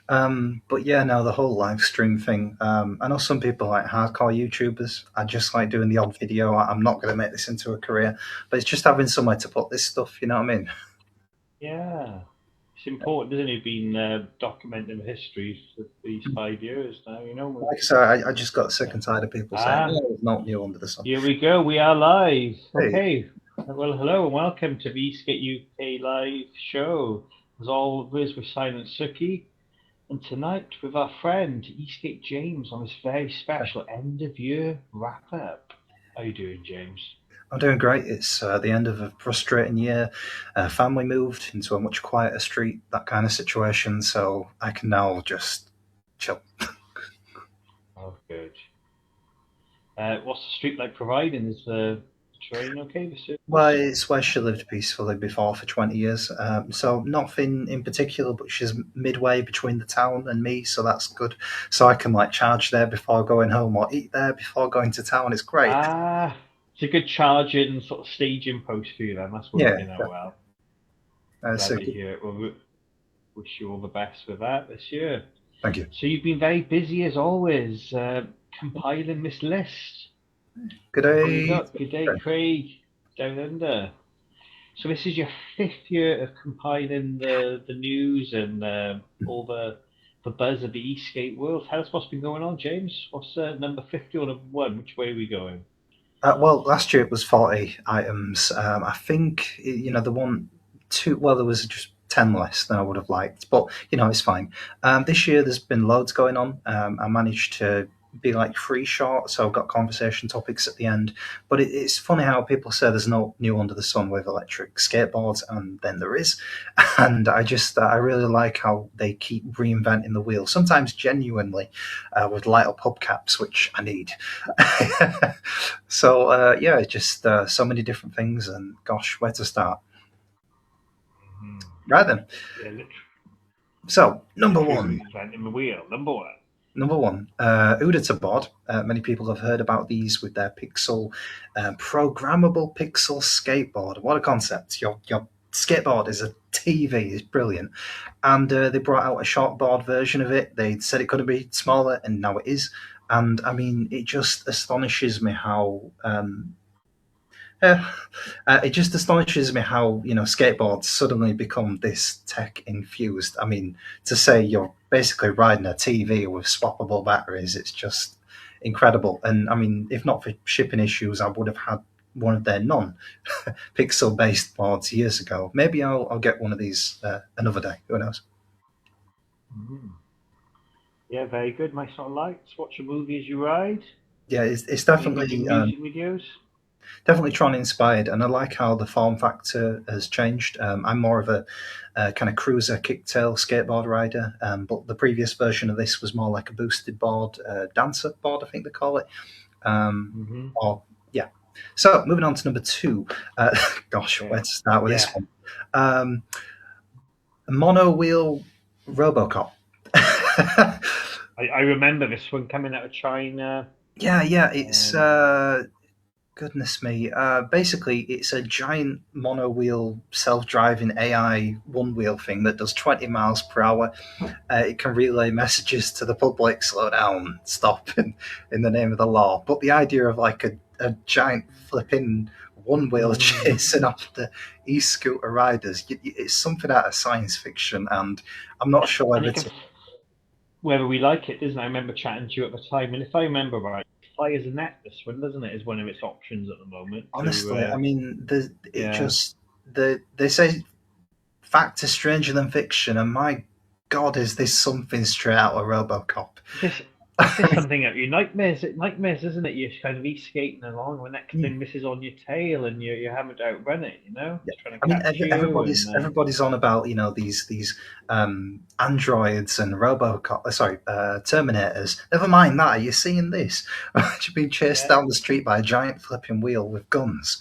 But yeah, no, the whole live stream thing. I know some people like hardcore YouTubers. I just like doing the odd video. I'm not going to make this into a career, but it's just having somewhere to put this stuff. You know what I mean? Yeah. It's important, isn't it, being documenting history for these 5 years now, Like I said, I just got sick and tired of people saying, Ah, "Oh, it's not new under the sun." here we go. We are live. Hey, Okay. Well, hello and welcome to the Esk8 UK live show. As always, with Silent Suki. And tonight with our friend Esk8 James on this very special end of year wrap up. How you doing, James? I'm doing great. It's the end of a frustrating year. Family moved into a much quieter street, that kind of situation. So I can now just chill. Oh, good. What's the street like providing? Is the train okay? The Well, service? it's where she lived peacefully before for 20 years. So nothing in particular, but she's midway between the town and me, so that's good. So I can like charge there before going home or eat there before going to town. It's great. Ah, it's a good charging sort of staging post for you then. That's Yeah, working out well. so Glad to hear it. Well, wish you all the best with that this year. thank you. So you've been very busy as always, compiling this list. Good Who we day. got? Good day, Craig, down under. So this is your fifth year of compiling the news and all the buzz of the Eastgate world. Tell us what's been going on, James. What's number 50 or number one? Which way are we going? Well, last year it was 40 items. I think, the one, two, well, there was just 10 less than I would have liked, but, it's fine. This year there's been loads going on. I managed to be like free short, so I've got conversation topics at the end. But it's funny how people say there's no new under the sun with electric skateboards, and then there is. And I really like how they keep reinventing the wheel, sometimes genuinely, with light up hubcaps, which I need. So yeah, just so many different things, and gosh, where to start? Mm-hmm. Right then. Yeah, So literally reinventing the wheel. Number one. number one, Udita board. Many people have heard about these with their Pixel, programmable Pixel skateboard. What a concept! Your skateboard is a TV. It's brilliant, and they brought out a short board version of it. They said it couldn't be smaller, and now it is. And I mean, it just astonishes me how Yeah, it just astonishes me how skateboards suddenly become this tech infused. I mean, to say you're basically riding a TV with swappable batteries, it's just incredible. And I mean, if not for shipping issues, I would have had one of their non-pixel based boards years ago. Maybe I'll get one of these another day. Who knows? Mm-hmm. Yeah, very good. My sort of lights. Watch a movie as you ride. Yeah, it's You got your definitely music videos. definitely Tron inspired, and I like how the form factor has changed. I'm more of a kind of cruiser kicktail skateboard rider, but the previous version of this was more like a boosted board, dancer board, I think they call it. Mm-hmm. Or yeah. So moving on to number two. Gosh, Yeah. where to start with this Yeah. one? Um, Mono wheel RoboCop. I remember this one coming out of China. Yeah, it's Um, goodness me. Basically, it's a giant mono wheel self driving AI one wheel thing that does 20 miles per hour. It can relay messages to the public, slow down, stop, in the name of the law. But the idea of like a giant flipping one wheel mm, chasing after e scooter riders, it's something out of science fiction. And I'm not sure and whether it can, to. whether we like it, doesn't it? I remember chatting to you at the time, and if I remember right, fly as a net. This one, doesn't it, is one of its options at the moment. To Honestly, I mean, it yeah, just. They say fact is stranger than fiction, and my God, is this something straight out of RoboCop? this is this something out of your nightmares? Nightmares, isn't it? You're kind of skating along, the next Hmm. thing misses on your tail, and you're having to outrun it. Yeah. It's trying to I mean, catch you, and everybody's on about these androids and RoboCop, Terminators. Never mind that. Are you seeing this? You're being chased yeah. down the street by a giant flipping wheel with guns.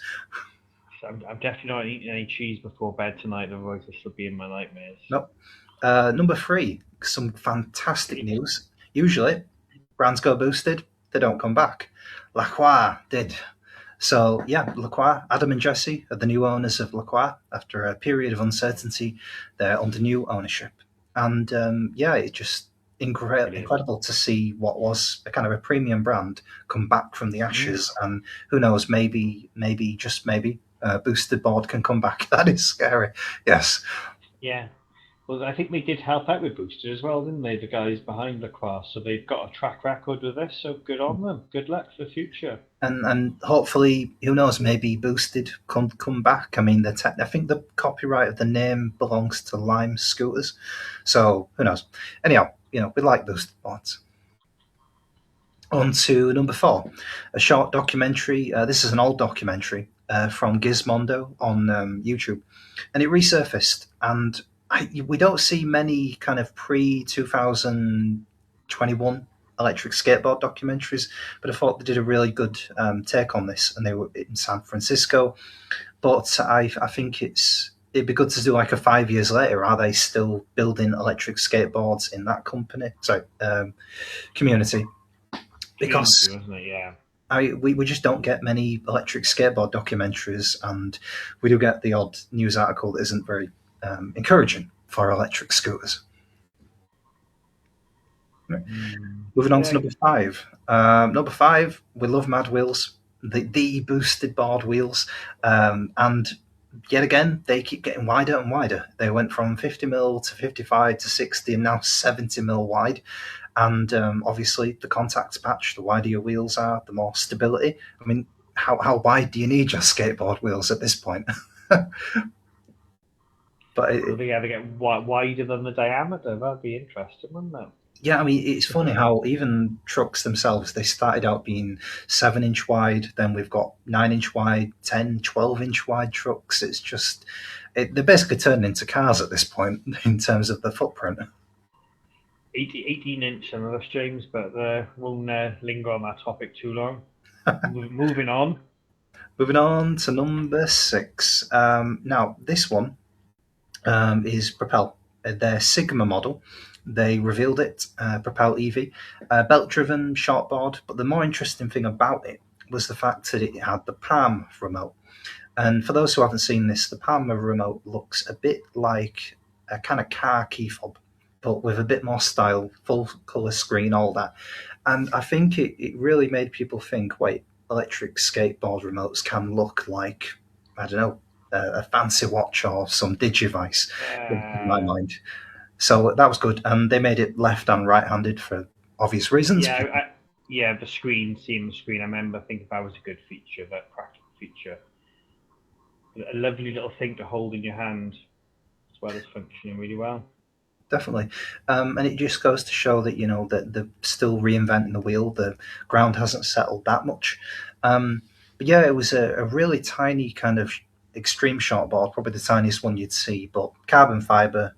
So I'm definitely not eating any cheese before bed tonight, otherwise this will be in my nightmares. Nope. Number three, some fantastic news. Usually, brands go boosted, they don't come back. Lacroix did. So yeah, Lacroix, Adam and Jesse are the new owners of Lacroix. After a period of uncertainty, they're under new ownership. And yeah, it's just It is. incredible to see what was a kind of a premium brand come back from the Mm, ashes. And who knows, maybe just maybe boosted board can come back. That is scary. Yes. yeah. Well, I think they did help out with Booster as well, didn't they? The guys behind the class, so they've got a track record with this. So good on them. Good luck for the future. And hopefully, who knows, maybe boosted come back. I mean, I think the copyright of the name belongs to Lime Scooters, so who knows. Anyhow, we like boosted boards. On to number four, a short documentary. This is an old documentary from Gizmondo on YouTube, and it resurfaced. And we don't see many kind of pre 2021 electric skateboard documentaries, but I thought they did a really good take on this, and they were in San Francisco. But I think it'd be good to do like a 5 years later. Are they still building electric skateboards in that company? Sorry, community, Community, because wasn't it? Yeah. we just don't get many electric skateboard documentaries, and we do get the odd news article that isn't very encouraging for electric scooters. Right. Mm. Moving on to Yeah. number five. Number five, we love Mad Wheels, the boosted board wheels, and yet again they keep getting wider and wider. They went from 50 mil to 55 to 60, and now 70 mil wide. And obviously, the contact patch, the wider your wheels are, the more stability. I mean, how wide do you need your skateboard wheels at this point? but Well, they either get wider than the diameter. That'd be interesting, wouldn't yeah, I mean, it's funny it? how even trucks themselves, they started out being 7 inch wide, then we've got 9 inch wide, 10, 12 inch wide trucks. It's just, they're basically turning into cars at this point in terms of the footprint. 18 inch on us, James, but won't linger on that topic too long. Moving on. Moving on to number six. Now, this one is Propel. Their Sigma model. They revealed it, Propel EV, belt driven shortboard. But the more interesting thing about it was the fact that it had the palm remote. And for those who haven't seen this, the palm remote looks a bit like a kind of car key fob, but with a bit more style, full color screen, all that. And I think it really made people think, wait, electric skateboard remotes can look like, I don't know, a fancy watch or some digivice in my Uh, mind. So that was good. And they made it left and right handed for obvious reasons. yeah, yeah. The screen, seeing the screen, I remember thinking that was a good feature, that practical feature, a lovely little thing to hold in your hand, as well as functioning really well. Definitely. And it just goes to show that, that they're still reinventing the wheel. The ground hasn't settled that much. But yeah, it was a really tiny kind of extreme short board, probably the tiniest one you'd see, but carbon fiber,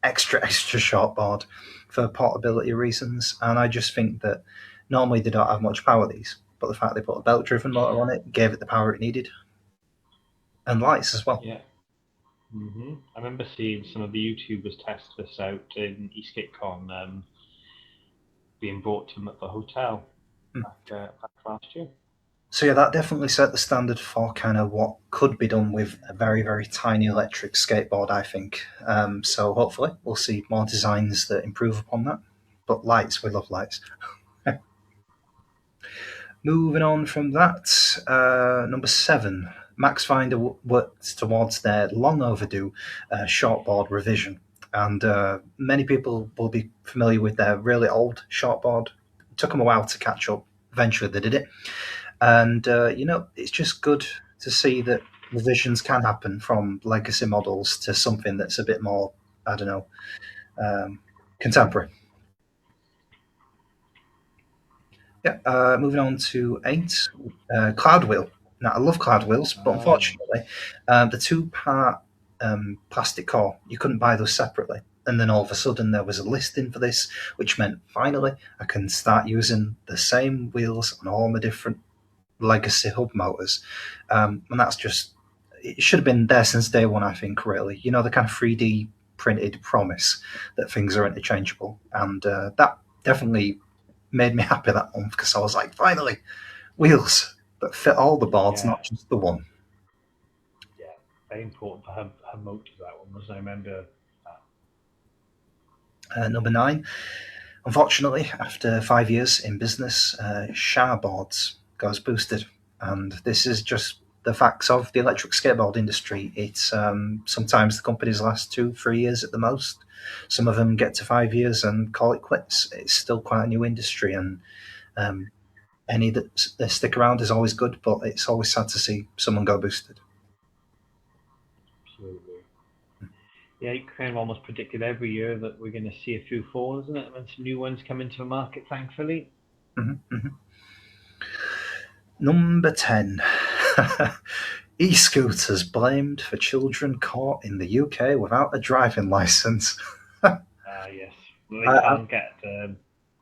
extra short board for portability reasons. And I just think that normally they don't have much power, these, but the fact they put a belt driven motor on it gave it the power it needed, and lights as well. Yeah. I remember seeing some of the YouTubers test this out in Esk8 being brought to them at the hotel back last year. So yeah, that definitely set the standard for kind of what could be done with a very, very tiny electric skateboard, I think. So hopefully we'll see more designs that improve upon that. But lights, we love lights. Moving on from that, number seven, Max Finder worked towards their long overdue shortboard revision. And many people will be familiar with their really old shortboard. It took them a while to catch up. Eventually they did it. And, it's just good to see that revisions can happen from legacy models to something that's a bit more, I don't know, um, contemporary. Yeah, moving on to eight, Cloud Wheel. Now, I love Cloud Wheels, but Oh, unfortunately, the two-part plastic core, you couldn't buy those separately. And then all of a sudden, there was a listing for this, which meant finally I can start using the same wheels on all my different legacy hub motors. And that's just, it should have been there since day one, I think, really. The kind of 3D printed promise that things are interchangeable. And that definitely made me happy that month because I was like, finally, wheels that fit all the boards, yeah, not just the one. yeah. Very important for her motive, that one was. I remember that. Number nine, unfortunately, after 5 years in business, Boards goes boosted. And this is just the facts of the electric skateboard industry. It's sometimes the companies last 2, 3 years at the most. Some of them get to 5 years and call it quits. It's still quite a new industry, and um, any that stick around is always good, but it's always sad to see someone go boosted. Absolutely. Yeah, you kind of almost predicted every year that we're going to see a few fall, isn't it? When some new ones come into the market, thankfully. Mm-hmm. Number 10. E scooters blamed for children caught in the UK without a driving licence. Ah, yes. Well, they I, can't get,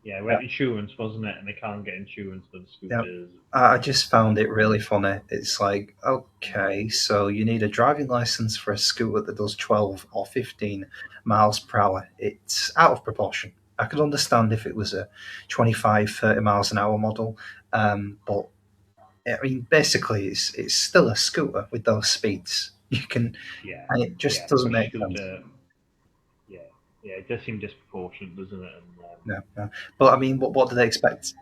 yeah, we I, had insurance, wasn't it? And they can't get insurance for the yeah, scooters. I just found it really funny. It's like, okay, so you need a driving licence for a scooter that does 12 or 15 miles per hour. It's out of proportion. I could understand if it was a 25, 30 miles an hour model, but I mean, basically, it's still a scooter with those speeds. You can, Yeah, and it yeah, just doesn't for a make sense. scooter, yeah, yeah, it does seem disproportionate, doesn't it? And No, no. But I mean, what do they expect?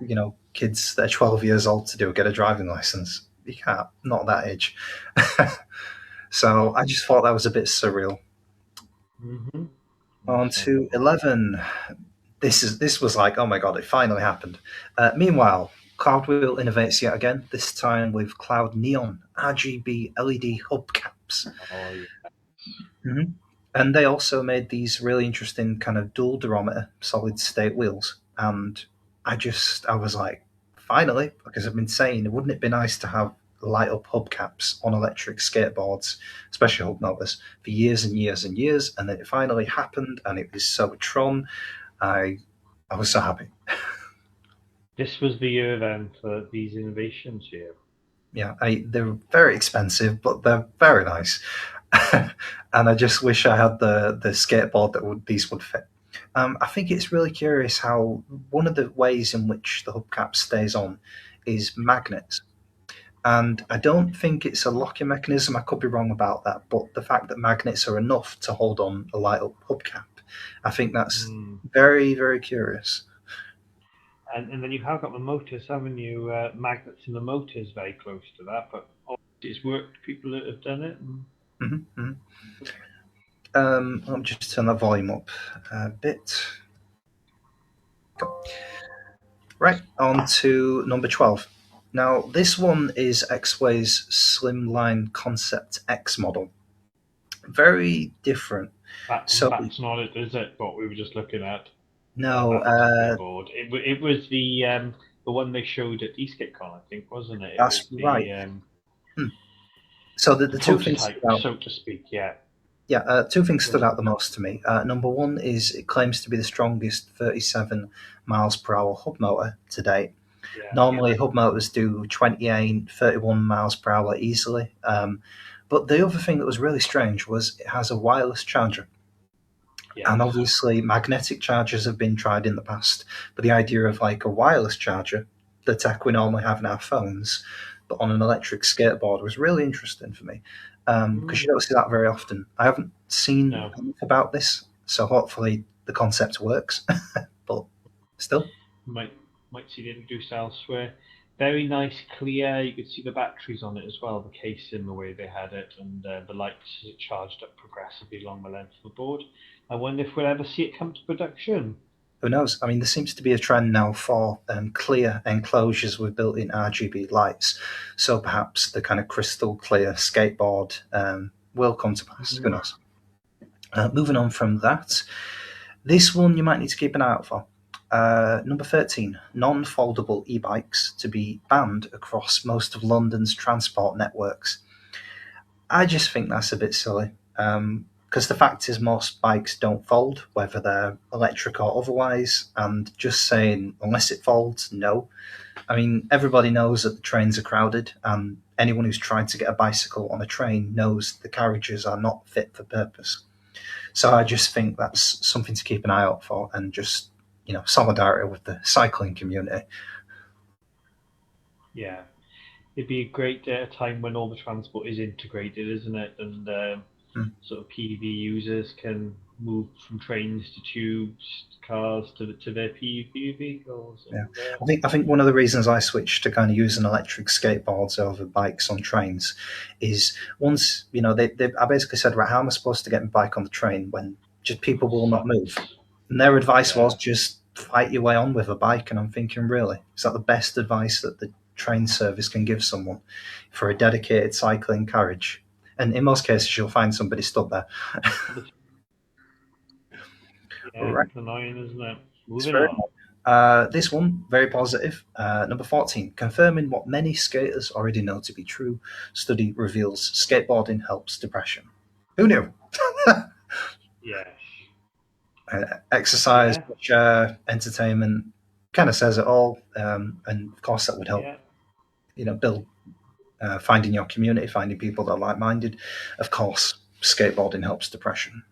Kids that are 12 years old to do? Get a driving license? You can't. Not at that age. So I just thought that was a bit surreal. mm-hmm. On to Understandable. 11. This was like, oh my god, it finally happened. Meanwhile, Cloudwheel innovates yet again. This time with Cloud Neon RGB LED hubcaps. Oh, yeah. Hmm. And they also made these really interesting kind of dual durometer solid state wheels. And I was like, finally, because I've been saying, wouldn't it be nice to have light up hubcaps on electric skateboards, especially hub motors, for years and years and years. And then it finally happened, and it was so Tron. I I was so happy. This was the year then for these innovations here. Yeah, they're very expensive, but they're very nice. And I just wish I had the skateboard that these would fit. I think it's really curious how one of the ways in which the hubcap stays on is magnets. And I don't think it's a locking mechanism. I could be wrong about that, but the fact that magnets are enough to hold on a light up hubcap, I think that's Mm. very, very curious. And then you have got the motors, haven't you? Magnets in the motors very close to that, but obviously it's worked. People that have done it. And Hmm. Let me just turn the volume up a bit. Right, on to number 12. Now, this one is X-Way's Slimline Concept X model. Very different. So, that's not it, is it? What we were just looking at no, that particular board. It was the one they showed at Esk8 I think, wasn't it? It was that's right. Hmm. So the the two things prototype, stood out. so to speak. Yeah. Yeah, two things stood Was out the most to me. Number one is it claims to be the strongest 37 miles per hour hub motor to date. yeah. Normally, hub motors do 28, 31 miles per hour easily. But the other thing that was really strange was it has a wireless charger. Yes. And obviously, magnetic chargers have been tried in the past, but the idea of like a wireless charger, the tech we normally have in our phones, but on an electric skateboard was really interesting for me because you Mm, don't see that very often. I haven't seen no. enough about this, so hopefully the concept works, but still. Might might see it introduced elsewhere. Very nice, clear. You could see the batteries on it as well, the casing, the way they had it, and the lights as it charged up progressively along the length of the board. I wonder if we'll ever see it come to production. Who knows? I mean, there seems to be a trend now for clear enclosures with built-in RGB lights. So perhaps the kind of crystal clear skateboard will come to pass. Who Mm, knows? Moving on from that, this one you might need to keep an eye out for. Number 13, non foldable e bikes to be banned across most of London's transport networks. I just think that's a bit silly. Because the fact is, most bikes don't fold, whether they're electric or otherwise. And just saying, unless it folds, no. I mean, everybody knows that the trains are crowded, and anyone who's tried to get a bicycle on a train knows the carriages are not fit for purpose. So I just think that's something to keep an eye out for, and just solidarity with the cycling community. yeah, it'd be a great time when all the transport is integrated, isn't it? And Mm. sort of PV users can moved from trains to tubes, cars to their PUV vehicles, Yeah, and I think one of the reasons I switched to kind of using electric skateboards over bikes on trains is once they I basically said, right, how am I supposed to get my bike on the train when just people will not move? stops. And their advice was Yeah, just fight your way on with a bike. And I'm thinking, really, is that the best advice that the train service can give someone for a dedicated cycling carriage? And in most cases, you'll find somebody stood there. but yeah, Right. annoying, isn't it? It's Moving very on. this one, very positive. Number 14, confirming what many skaters already know to be true. Study reveals skateboarding helps depression. Who knew? Yes. Exercise, Yeah. entertainment, kind of says it all. And of course, that would help, Yeah. build finding your community, finding people that are like minded. Of course, skateboarding helps depression.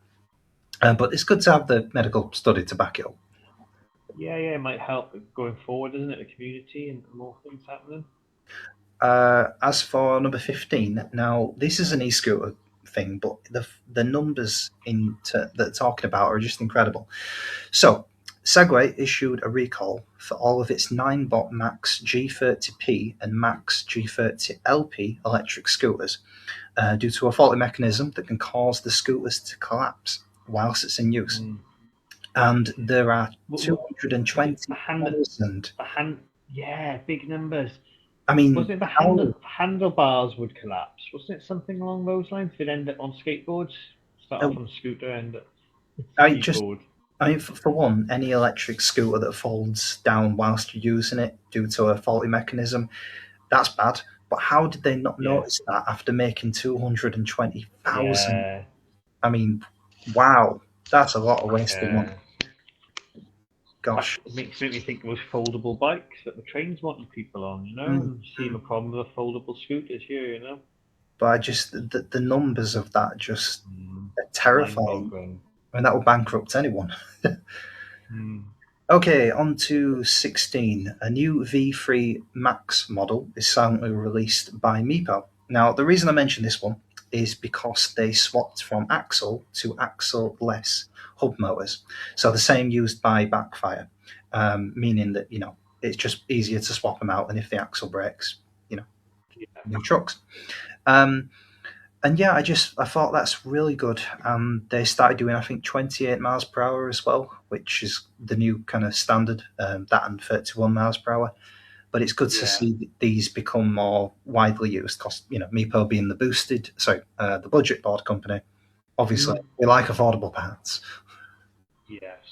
But it's good to have the medical study to back it up. Yeah. Yeah. It might help going forward, isn't it? The community and more things happening. As for number 15, now this is an e-scooter thing, but the numbers that they're talking about are just incredible. So, Segway issued a recall for all of its 9-bot Max G30P and Max G30LP electric scooters due to a faulty mechanism that can cause the scooters to collapse whilst it's in use. Mm. And there are Was it the hand? 220,000. The hand? Yeah, big numbers. I mean, Wasn't it the how handlebars would collapse? Wasn't it something along those lines? They'd end up on skateboards. Start uh, off on a scooter, end up I just skateboard. I mean, for one, any electric scooter that folds down whilst you're using it due to a faulty mechanism, that's bad. But how did they not Yeah. notice that after making 220,000? Yeah. I mean, wow, that's a lot of wasted money. Yeah. Gosh. It makes me think of those foldable bikes that the trains wanting people on, Mm. and seeing a problem with the foldable scooters here. But I just, the numbers of that just Mm. are Mind terrifying. boggling. I mean, that will bankrupt anyone. Mm. Okay, on to 16. A new V3 Max model is silently released by Meepo. Now, the reason I mention this one is because they swapped from axle to axle-less hub motors. So the same used by Backfire, meaning that, it's just easier to swap them out. And if the axle breaks, you know, Yeah. new trucks. Um, and yeah, I thought that's really good. They started doing, I think, 28 miles per hour as well, which is the new kind of standard. That and 31 miles per hour. But it's good to Yeah. see these become more widely used. Because Meepo being the budget board company, obviously Mm. we like affordable parts. Yes.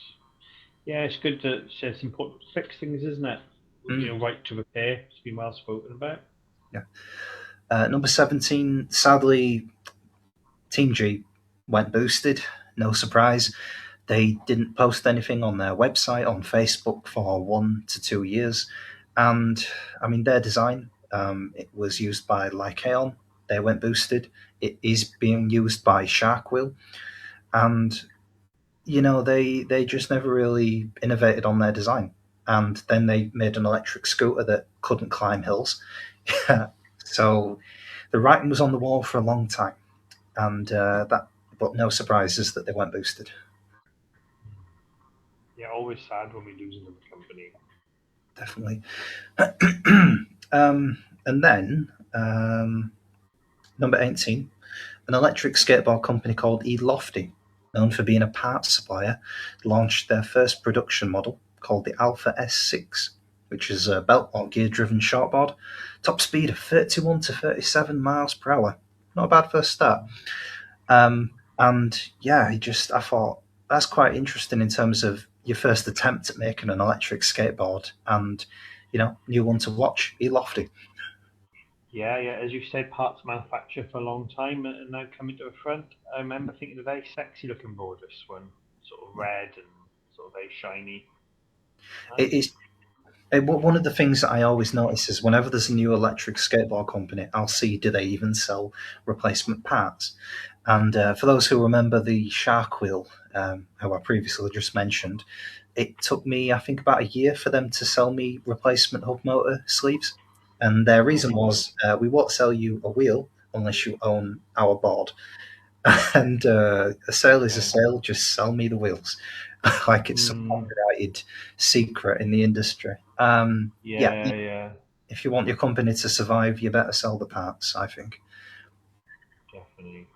Yeah, it's good to say it's important to fix things, isn't it? Mm, Right to repair. It's been well spoken about. yeah. Number 17. Sadly, Team G went boosted. No surprise. They didn't post anything on their website, on Facebook for 1 to 2 years. And I mean, their design, it was used by Lycaon. They went boosted. It is being used by Sharkwheel. And, they just never really innovated on their design. And then they made an electric scooter that couldn't climb hills. So the writing was on the wall for a long time. And but no surprises that they weren't boosted. Yeah, always sad when we lose another company. Definitely. And then number 18, an electric skateboard company called eLofty, known for being a parts supplier, launched their first production model called the Alpha S6, which is a belt or gear driven shortboard. Top speed of 31 to 37 miles per hour. Not a bad first start. And yeah, I thought that's quite interesting in terms of your first attempt at making an electric skateboard and, new one to watch, eLofty. Yeah, yeah. As you said, parts manufacturer for a long time and now coming to the front. I remember thinking a very sexy looking board, this one. Sort of red and sort of very shiny. It Nice. is one of the things that I always notice is whenever there's a new electric skateboard company, I'll see do they even sell replacement parts. And for those who remember the Shark Wheel, who I previously just mentioned, it took me, I think, about a year for them to sell me replacement hub motor sleeves. And their reason Oh, was, we won't sell you a wheel unless you own our board. And a sale is a Yeah. sale. Just sell me the wheels, like it's some Mm, copyrighted secret in the industry. Yeah, yeah, yeah, if you want your company to survive, you better sell the parts, I think. definitely.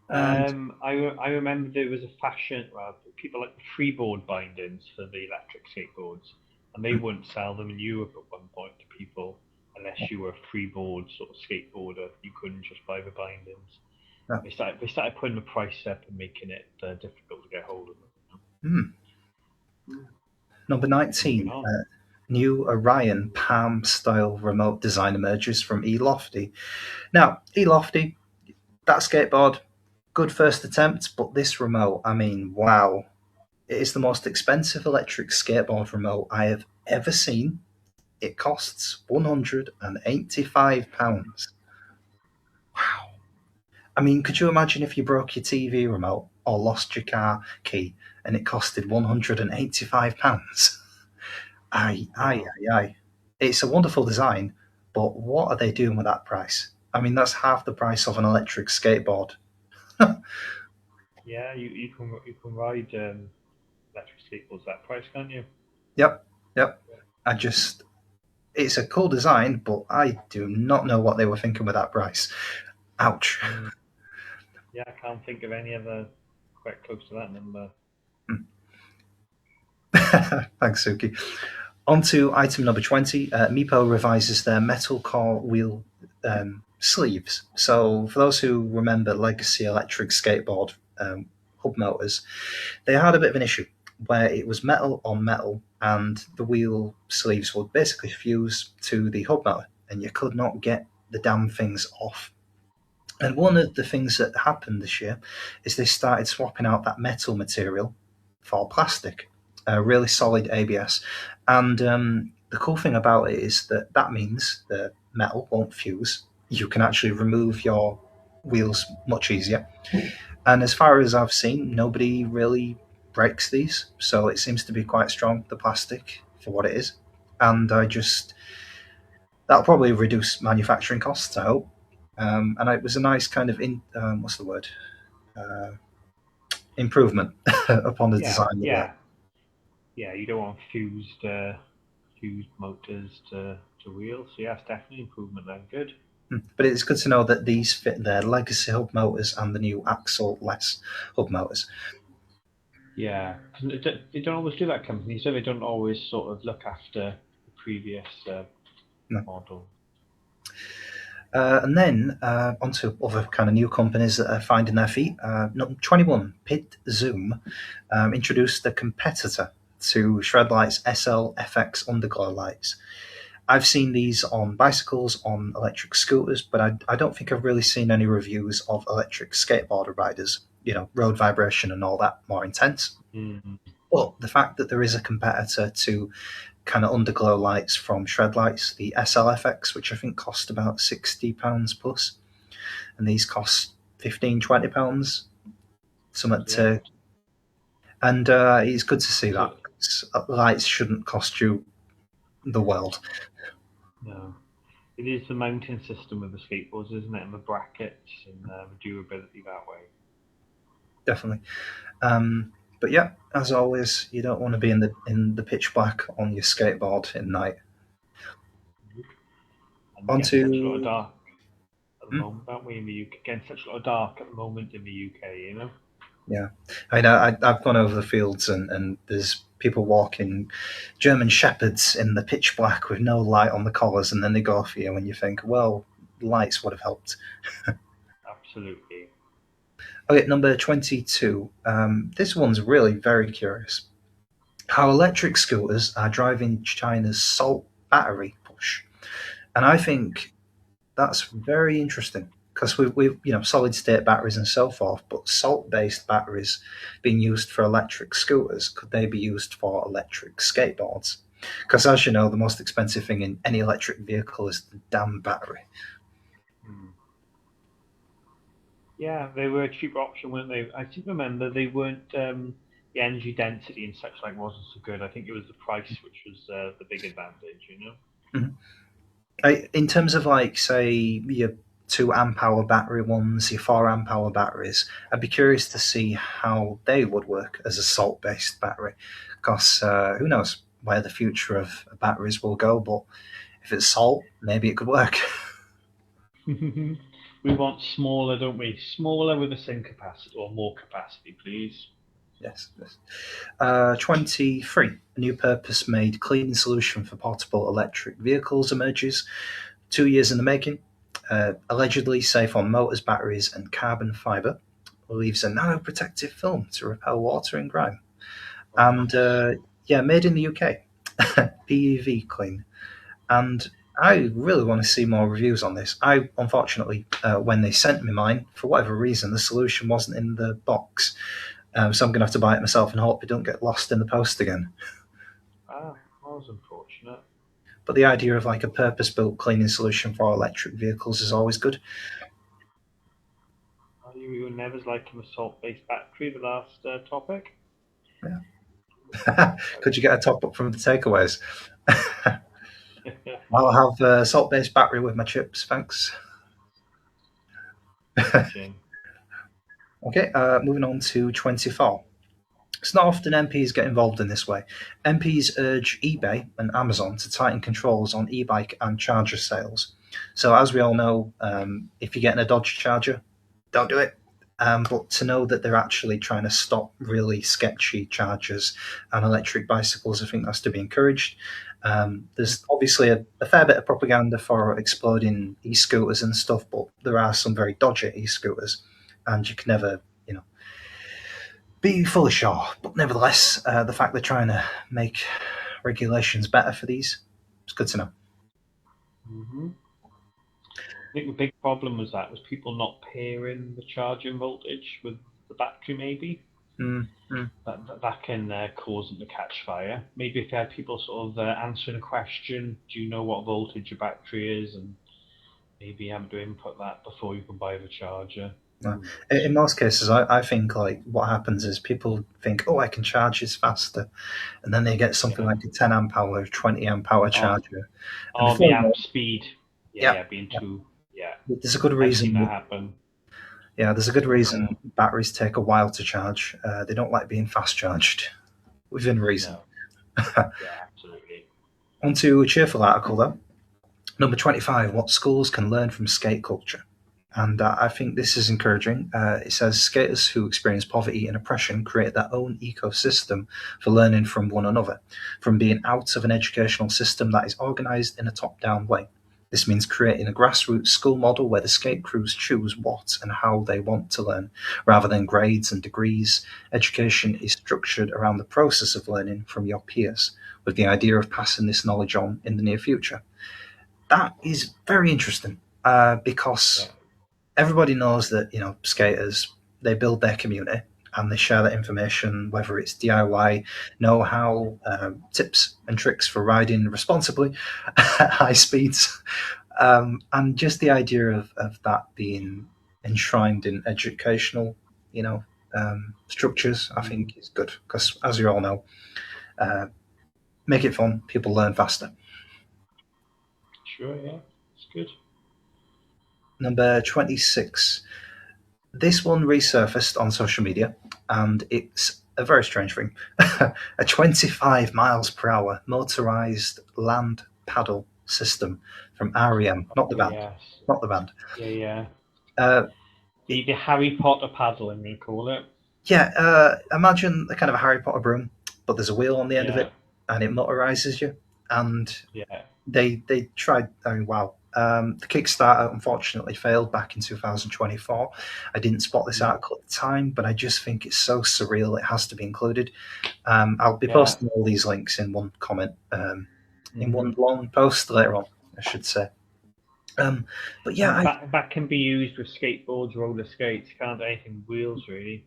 And I remember there was a fashion, well, people like the freeboard bindings for the electric skateboards, and they wouldn't sell them in Europe at one point to people unless you were a freeboard sort of skateboarder. You couldn't just buy the bindings. uh, They started putting the price up and making it difficult to get hold of them. hmm, Mm. number Moving 19, on. new Orion Palm style remote design emerges from eLofty. Now, eLofty, that skateboard, good first attempt, but this remote, I mean, wow. It is the most expensive electric skateboard remote I have ever seen. It costs £185. Wow. I mean, could you imagine if you broke your TV remote or lost your car key and it costed £185? Aye, aye, Wow. aye, aye. It's a wonderful design, but what are they doing with that price? I mean, that's half the price of an electric skateboard. Yeah, you can ride electric skateboards that price, can't you? Yep, yep. I just, it's a cool design, but I do not know what they were thinking with that price. Ouch. Mm. Yeah, I can't think of any other quite close to that number. Thanks, Suki. On to item number 20. Meepo revises their metal core wheel sleeves. So, for those who remember legacy electric skateboard hub motors, they had a bit of an issue where it was metal on metal and the wheel sleeves would basically fuse to the hub motor and you could not get the damn things off. And one of the things that happened this year is they started swapping out that metal material for plastic, really solid ABS. And the cool thing about it is that that means the metal won't fuse. You can actually remove your wheels much easier. And as far as I've seen, nobody really breaks these. So it seems to be quite strong, the plastic, for what it is. And that'll probably reduce manufacturing costs, I hope. And it was a nice kind of what's the word, uh, improvement upon the Yeah, design that they yeah, yeah. You don't want fused motors to wheels. So yeah, it's definitely improvement then. Good. had. But it's good to know that these fit their legacy hub motors and the new axle less hub motors. Yeah, 'cause they don't always do that. Companies, so they don't always sort of look after the previous No. model. And then onto other kind of new companies that are finding their feet. 21, Pit Zoom introduced the competitor to Shredlight's SL underglow lights. I've seen these on bicycles, on electric scooters, but I don't think I've really seen any reviews of electric skateboarder riders. You know, road vibration and all that more intense. Mm. But the fact that there is a competitor to kind of underglow lights from Shredlights, the SLFX, which I think cost about £60 plus, and these cost 15, £20, something Yeah. to. And it's good to see that. So 'Cause lights shouldn't cost you the world, no, it is the mounting system of the skateboards, isn't it? And the brackets and the durability that way. definitely. But yeah, as always, you don't want to be in the pitch black on your skateboard at night. And On getting such a lot of to dark at the hmm, moment, aren't we, in the UK? Getting such a lot of dark at the moment in the UK. yeah, I know I've gone over the fields and there's people walking German shepherds in the pitch black with no light on the collars, and then they go for you, and you think, well, lights would have helped. Absolutely. Okay, number 22. This one's really very curious. How electric scooters are driving China's salt battery push. And I think that's very interesting because we've solid state batteries and so forth, but salt based batteries being used for electric scooters, could they be used for electric skateboards? Because as you know, the most expensive thing in any electric vehicle is the damn battery. Hmm. Yeah, they were a cheaper option, weren't they? I seem to remember they weren't. The energy density and such like wasn't so good. I think it was the price which was the big advantage. Mhm. In terms of like say your 2 amp hour battery ones, your 4 amp hour batteries. I'd be curious to see how they would work as a salt based battery, because who knows where the future of batteries will go. But if it's salt, maybe it could work. We want smaller, don't we? Smaller with the same capacity or more capacity, please. Yes. Yes. 23. A new purpose made cleaning solution for portable electric vehicles emerges. 2 years in the making. Allegedly safe on motors, batteries, and carbon fibre. Leaves a nanoprotective film to repel water and grime. Oh, And nice. yeah, made in the UK. PUV clean. And I really want to see more reviews on this. I unfortunately, when they sent me mine, for whatever reason, the solution wasn't in the box. So I'm going to have to buy it myself and hope it don't get lost in the post again. Ah, that was unfortunate. But the idea of like a purpose-built cleaning solution for electric vehicles is always good. Oh, you were never liking the salt-based battery, the last topic. Yeah. Could you get a top up from the takeaways? I'll have a salt-based battery with my chips, thanks. Imagine. Okay, moving on to 24. It's not often MPs get involved in this way. MPs urge eBay and Amazon to tighten controls on e-bike and charger sales. So, as we all know, if you're getting a Dodge Charger, don't do it. But to know that they're actually trying to stop really sketchy chargers and electric bicycles, I think that's to be encouraged. There's obviously a fair bit of propaganda for exploding e-scooters and stuff, but there are some very dodgy e-scooters, and you can never, be fully sure. But nevertheless, the fact they're trying to make regulations better for these, it's good to know. Hmm. I think the big problem was people not pairing the charging voltage with the battery. Maybe Mm, mm, that can cause them to catch fire. Maybe if you had people sort of answering a question, do you know what voltage your battery is, and maybe you have to input that before you can buy the charger. no. Who knows? In most cases, I think like what happens is people think, oh, I can charge this faster, and then they get something Yeah. like a 10 amp hour, 20 amp hour Oh, charger, and oh, before the you know amp it, speed. Yeah, yeah, yeah, being yeah, too. Yeah, there's a good I've seen that reason. happen. Yeah, there's a good reason Yeah. batteries take a while to charge. They don't like being fast charged, within reason. No. Yeah, absolutely. Onto a cheerful article though. Number 25, what schools can learn from skate culture. And I think this is encouraging. It says skaters who experience poverty and oppression create their own ecosystem for learning from one another, from being out of an educational system that is organised in a top down way. This means creating a grassroots school model where the skate crews choose what and how they want to learn, rather than grades and degrees. Education is structured around the process of learning from your peers, with the idea of passing this knowledge on in the near future. That is very interesting Yeah. because everybody knows that skaters, they build their community and they share that information, whether it's DIY know-how, tips and tricks for riding responsibly at high speeds, and just the idea of that being enshrined in educational, structures, I Mm, think is good because, as you all know, uh, make it fun, people learn faster. sure. Yeah, it's good. Number 26. This one resurfaced on social media, and it's a very strange thing. A 25 miles per hour motorized land paddle system from REM, not the Oh band, yes. not the band. Yeah, yeah. Uh, The it, the Harry Potter paddle, I'm gonna call it. yeah, imagine a kind of a Harry Potter broom, but there's a wheel on the end of Yeah, it, and it motorizes you. And yeah. they tried. I mean, wow. The Kickstarter unfortunately failed back in 2024. I didn't spot this Mm, article at the time, but I just think it's so surreal it has to be included. I'll be yeah. posting all these links in one comment, in Hmm. one long post later on, I should say. Um, but yeah, And that can be used with skateboards, roller skates, can't anything with wheels really.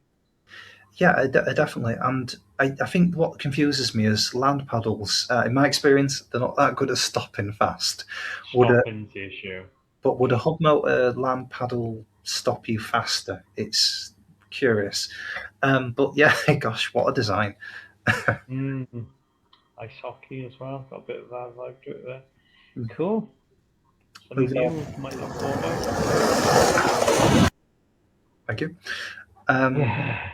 definitely. And I think what confuses me is land paddles. In my experience, they're not that good at stopping fast. Would a Stopping's the issue. But would a Yeah. hub motor land paddle stop you faster? It's curious. But yeah, gosh, what a design. Mm. Ice hockey as well. Got a bit of that vibe to it there. Cool. Moving Something on. you might look forward Thank you. to. Um, Yeah.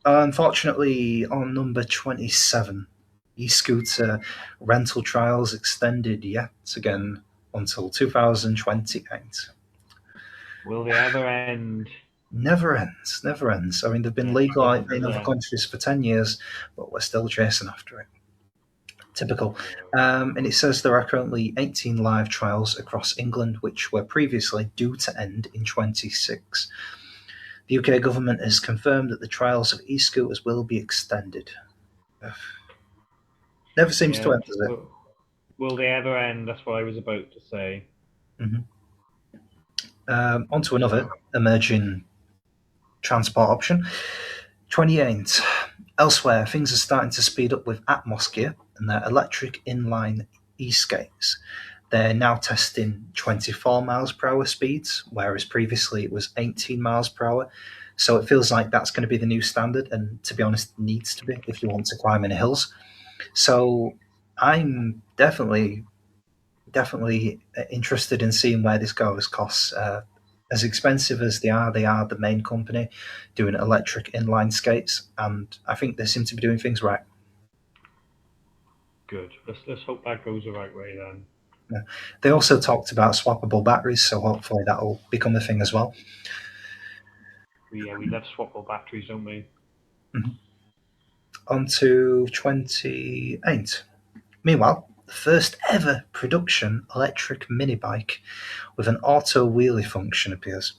Unfortunately, on number 27, e-scooter rental trials extended yet again until 2028. Will they ever end? Never ends, never ends. I mean, they've been It legal doesn't, in does other it? countries for 10 years, but we're still chasing after it. Typical. No. And it says there are currently 18 live trials across England, which were previously due to end in 26. The UK government has confirmed that the trials of e-scooters will be extended. Never seems to Yeah. end, does it? Will they ever end? That's what I was about to say. Mhm. On to So, another emerging transport option. 28. Elsewhere, things are starting to speed up with Atmosphere and their electric inline e-skates. They're now testing 24 miles per hour speeds, whereas previously it was 18 miles per hour. So it feels like that's going to be the new standard, and to be honest, needs to be if you want to climb in hills. So I'm definitely interested in seeing where this goes. Because as expensive as they are the main company doing electric inline skates, and I think they seem to be doing things right. good. Let's hope that goes the right way then. Yeah. They also talked about swappable batteries, so hopefully that will become a thing as well. We love swappable batteries, don't we? Mhm. On to 28. Meanwhile, the first ever production electric mini bike with an auto wheelie function appears.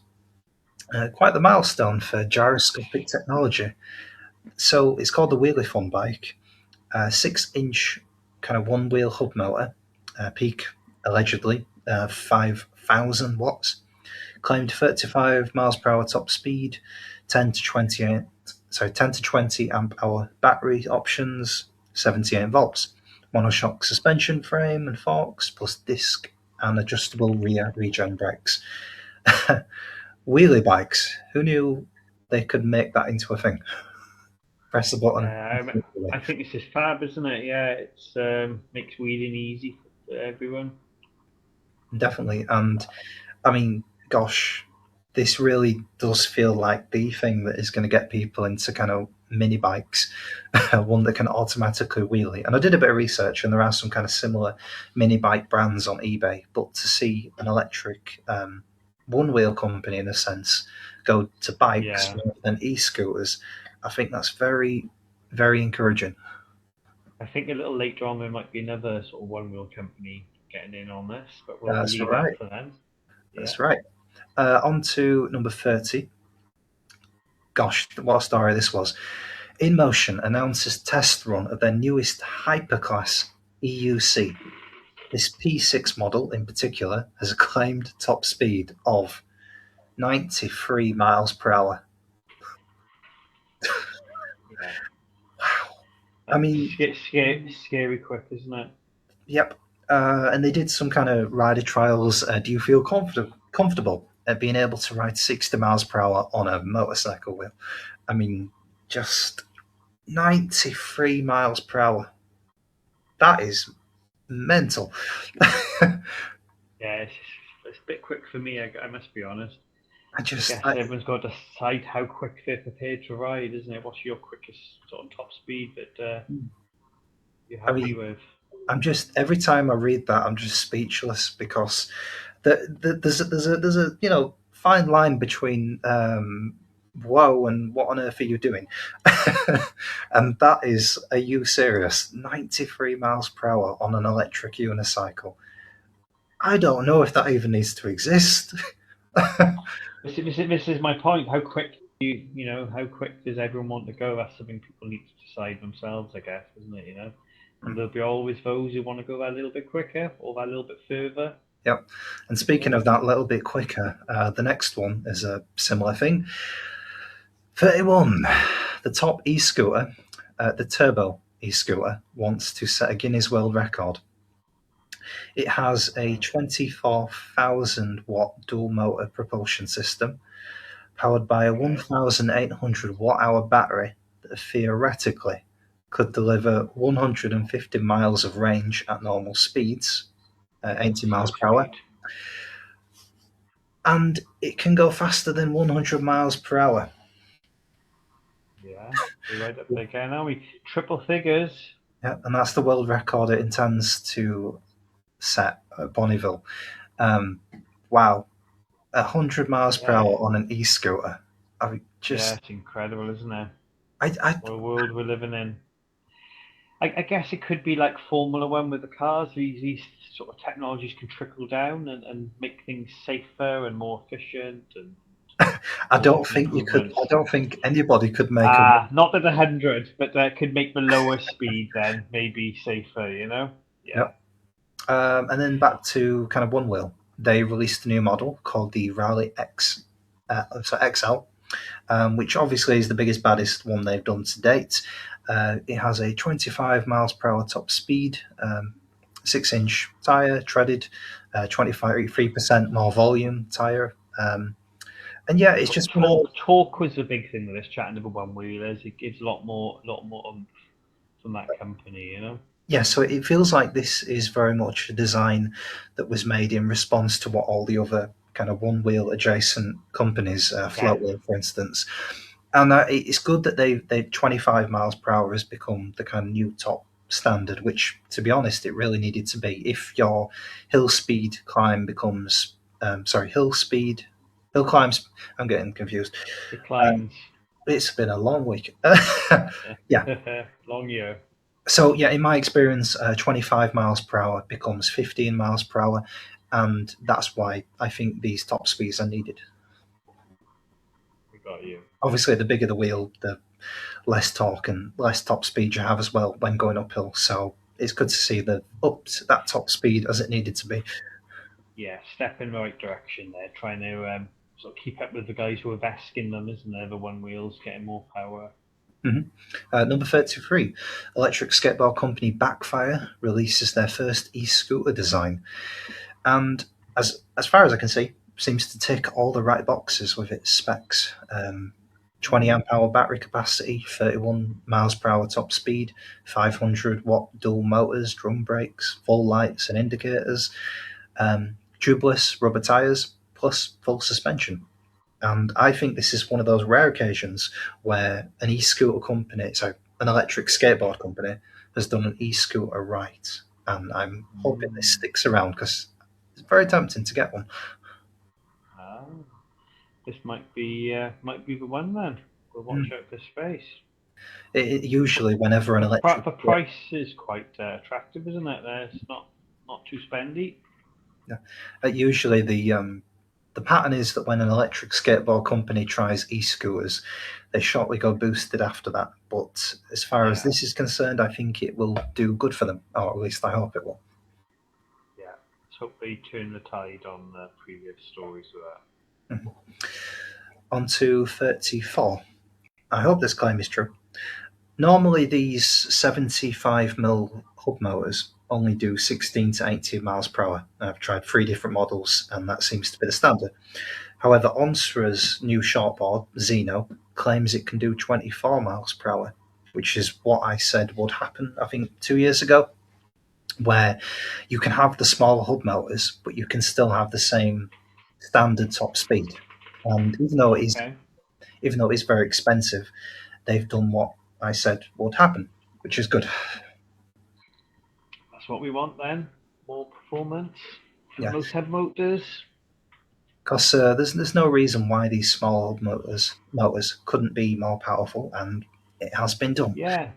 Quite the milestone for gyroscopic technology. So it's called the Wheelie Fun bike. 6-inch kind of one wheel hub motor, peak allegedly 5,000 watts, claimed 35 miles per hour top speed, 10 to 28, 10 to 20 amp hour battery options, 78 volts, monoshock suspension frame and forks, plus disc and adjustable rear regen brakes. Wheelie bikes. Who knew they could make that into a thing? Press the button. I think this is fab, isn't it? Yeah, it's makes wheeling easy for everyone. Definitely. And I mean, gosh, this really does feel like the thing that is going to get people into kind of mini bikes, one that can automatically wheelie. And I did a bit of research, and there are some kind of similar mini bike brands on eBay. But to see an electric one wheel company, in a sense, go to bikes Yeah, rather than e scooters, I think that's very, very encouraging. I think a little later on there might be another sort of one wheel company getting in on this, but we'll That's leave right. that for them. Yeah. That's right. On to number 30. Gosh, what a story this was. InMotion announces test run of their newest hyperclass EUC. This P6 model in particular has a claimed top speed of 93 miles per hour. Yeah. Wow. I mean, Scary quick, isn't it? yep. And they did some kind of rider trials. Do you feel comfortable at being able to ride 60 miles per hour on a motorcycle wheel? I mean, just 93 miles per hour. That is mental. Yeah, it's a bit quick for me. I must be honest. I I just, guess everyone's got to decide how quick they're prepared to ride, isn't it? What's your quickest sort of top speed that you're I happy mean, with? I'm just every time I read that, I'm just speechless because there's a fine line between whoa and what on earth are you doing, and that is, are you serious? 93 miles per hour on an electric unicycle. I don't know if that even needs to exist. This is my point. How quick how quick does everyone want to go? That's something people need to decide themselves, I guess, isn't it? And there'll be always those who want to go that little bit quicker or that little bit further. Yep. And You speaking know, of that little bit quicker, the next one is a similar thing. 31. The top e scooter, the Turbo e scooter, wants to set a Guinness World Record. It has a 24,000 watt dual motor propulsion system powered by a okay, 1,800 watt hour battery that theoretically could deliver 150 miles of range at normal speeds, yeah, 80 miles slow per hour. speed. and it can go faster than 100 miles per hour. Yeah, we're right up there again, are we? Triple figures. Yeah, and that's the world record it intends to set at Bonneville. Um, wow, 100 miles per Yeah, hour on an e-scooter. I mean, yeah, just it's incredible, isn't it? I What a world we're living in. I guess it could be like Formula One with the cars. These sort of technologies can trickle down and make things safer and more efficient and I all don't sorts of think you could. I improvements. don't think anybody could make a. Not at 100, but could make the lower speed then maybe safer, you know? Yeah. Yep. And then back to kind of one wheel. They released a new model called the Rally X, XL, which obviously is the biggest, baddest one they've done to date. It has a 25 miles per hour top speed, 6-inch tire treaded, 23% more volume tire. And yeah, it's just one of those. Torque was the big thing with this chat number one wheelers. It gives a lot more oomph from that company, you know? Yeah, so it feels like this is very much a design that was made in response to what all the other kind of one wheel adjacent companies, Yeah. Float Wheel, for instance. And it's good that they 25 miles per hour has become the kind of new top standard, which, to be honest, it really needed to be. If your hill speed climb becomes, hill speed, hill climbs, I'm getting confused. It Um, climbs. it's been a long week. Yeah, Long year. so yeah, in my experience, 25 miles per hour becomes 15 miles per hour, and that's why I think these top speeds are needed. We got you. Obviously, the bigger the wheel, the less torque and less top speed you have as well when going uphill. So it's good to see that up to that top speed as it needed to be. Yeah, step in the right direction there. Trying to sort of keep up with the guys who are vesting them, isn't there? The one wheels getting more power. Mhm. Number 33, electric skateboard company Backfire releases their first e-scooter design, and as far as I can see, seems to tick all the right boxes with its specs. 20 Mm. amp hour battery capacity, 31 miles per hour top speed, 500-watt dual motors, drum brakes, full lights and indicators, tubeless rubber tires, plus full suspension. And I think this is one of those rare occasions where an e-scooter company, so an electric skateboard company, has done an e-scooter right. And I'm hoping this Mm. sticks around because it's very tempting to get one. Ah, this might be the one then. We'll watch Mm. out for space. Usually, whenever an electric, The price is quite attractive, isn't it? It's not too spendy. yeah, usually the pattern is that when an electric skateboard company tries e-scooters, they shortly go boosted after that. But as far as Yeah, this is concerned, I think it will do good for them, or at least I hope it will. yeah. Let's hope they turn the tide on the previous stories with that. Mhm. On to 34. I hope this claim is true. Normally, these 75 mil hub motors only do 16 to 18 miles per hour. I've tried three different models, and that seems to be the standard. However, Onsra's new shortboard, Zeno, claims it can do 24 miles per hour, which is what I said would happen, I think, 2 years ago, where you can have the smaller hub motors, but you can still have the same standard top speed. And Okay, even though it is very expensive, they've done what I said would happen, which is good. that's what we want then. More performance from Yeah, those head motors. because there's no reason why these small motors couldn't be more powerful, and it has been done. Yeah,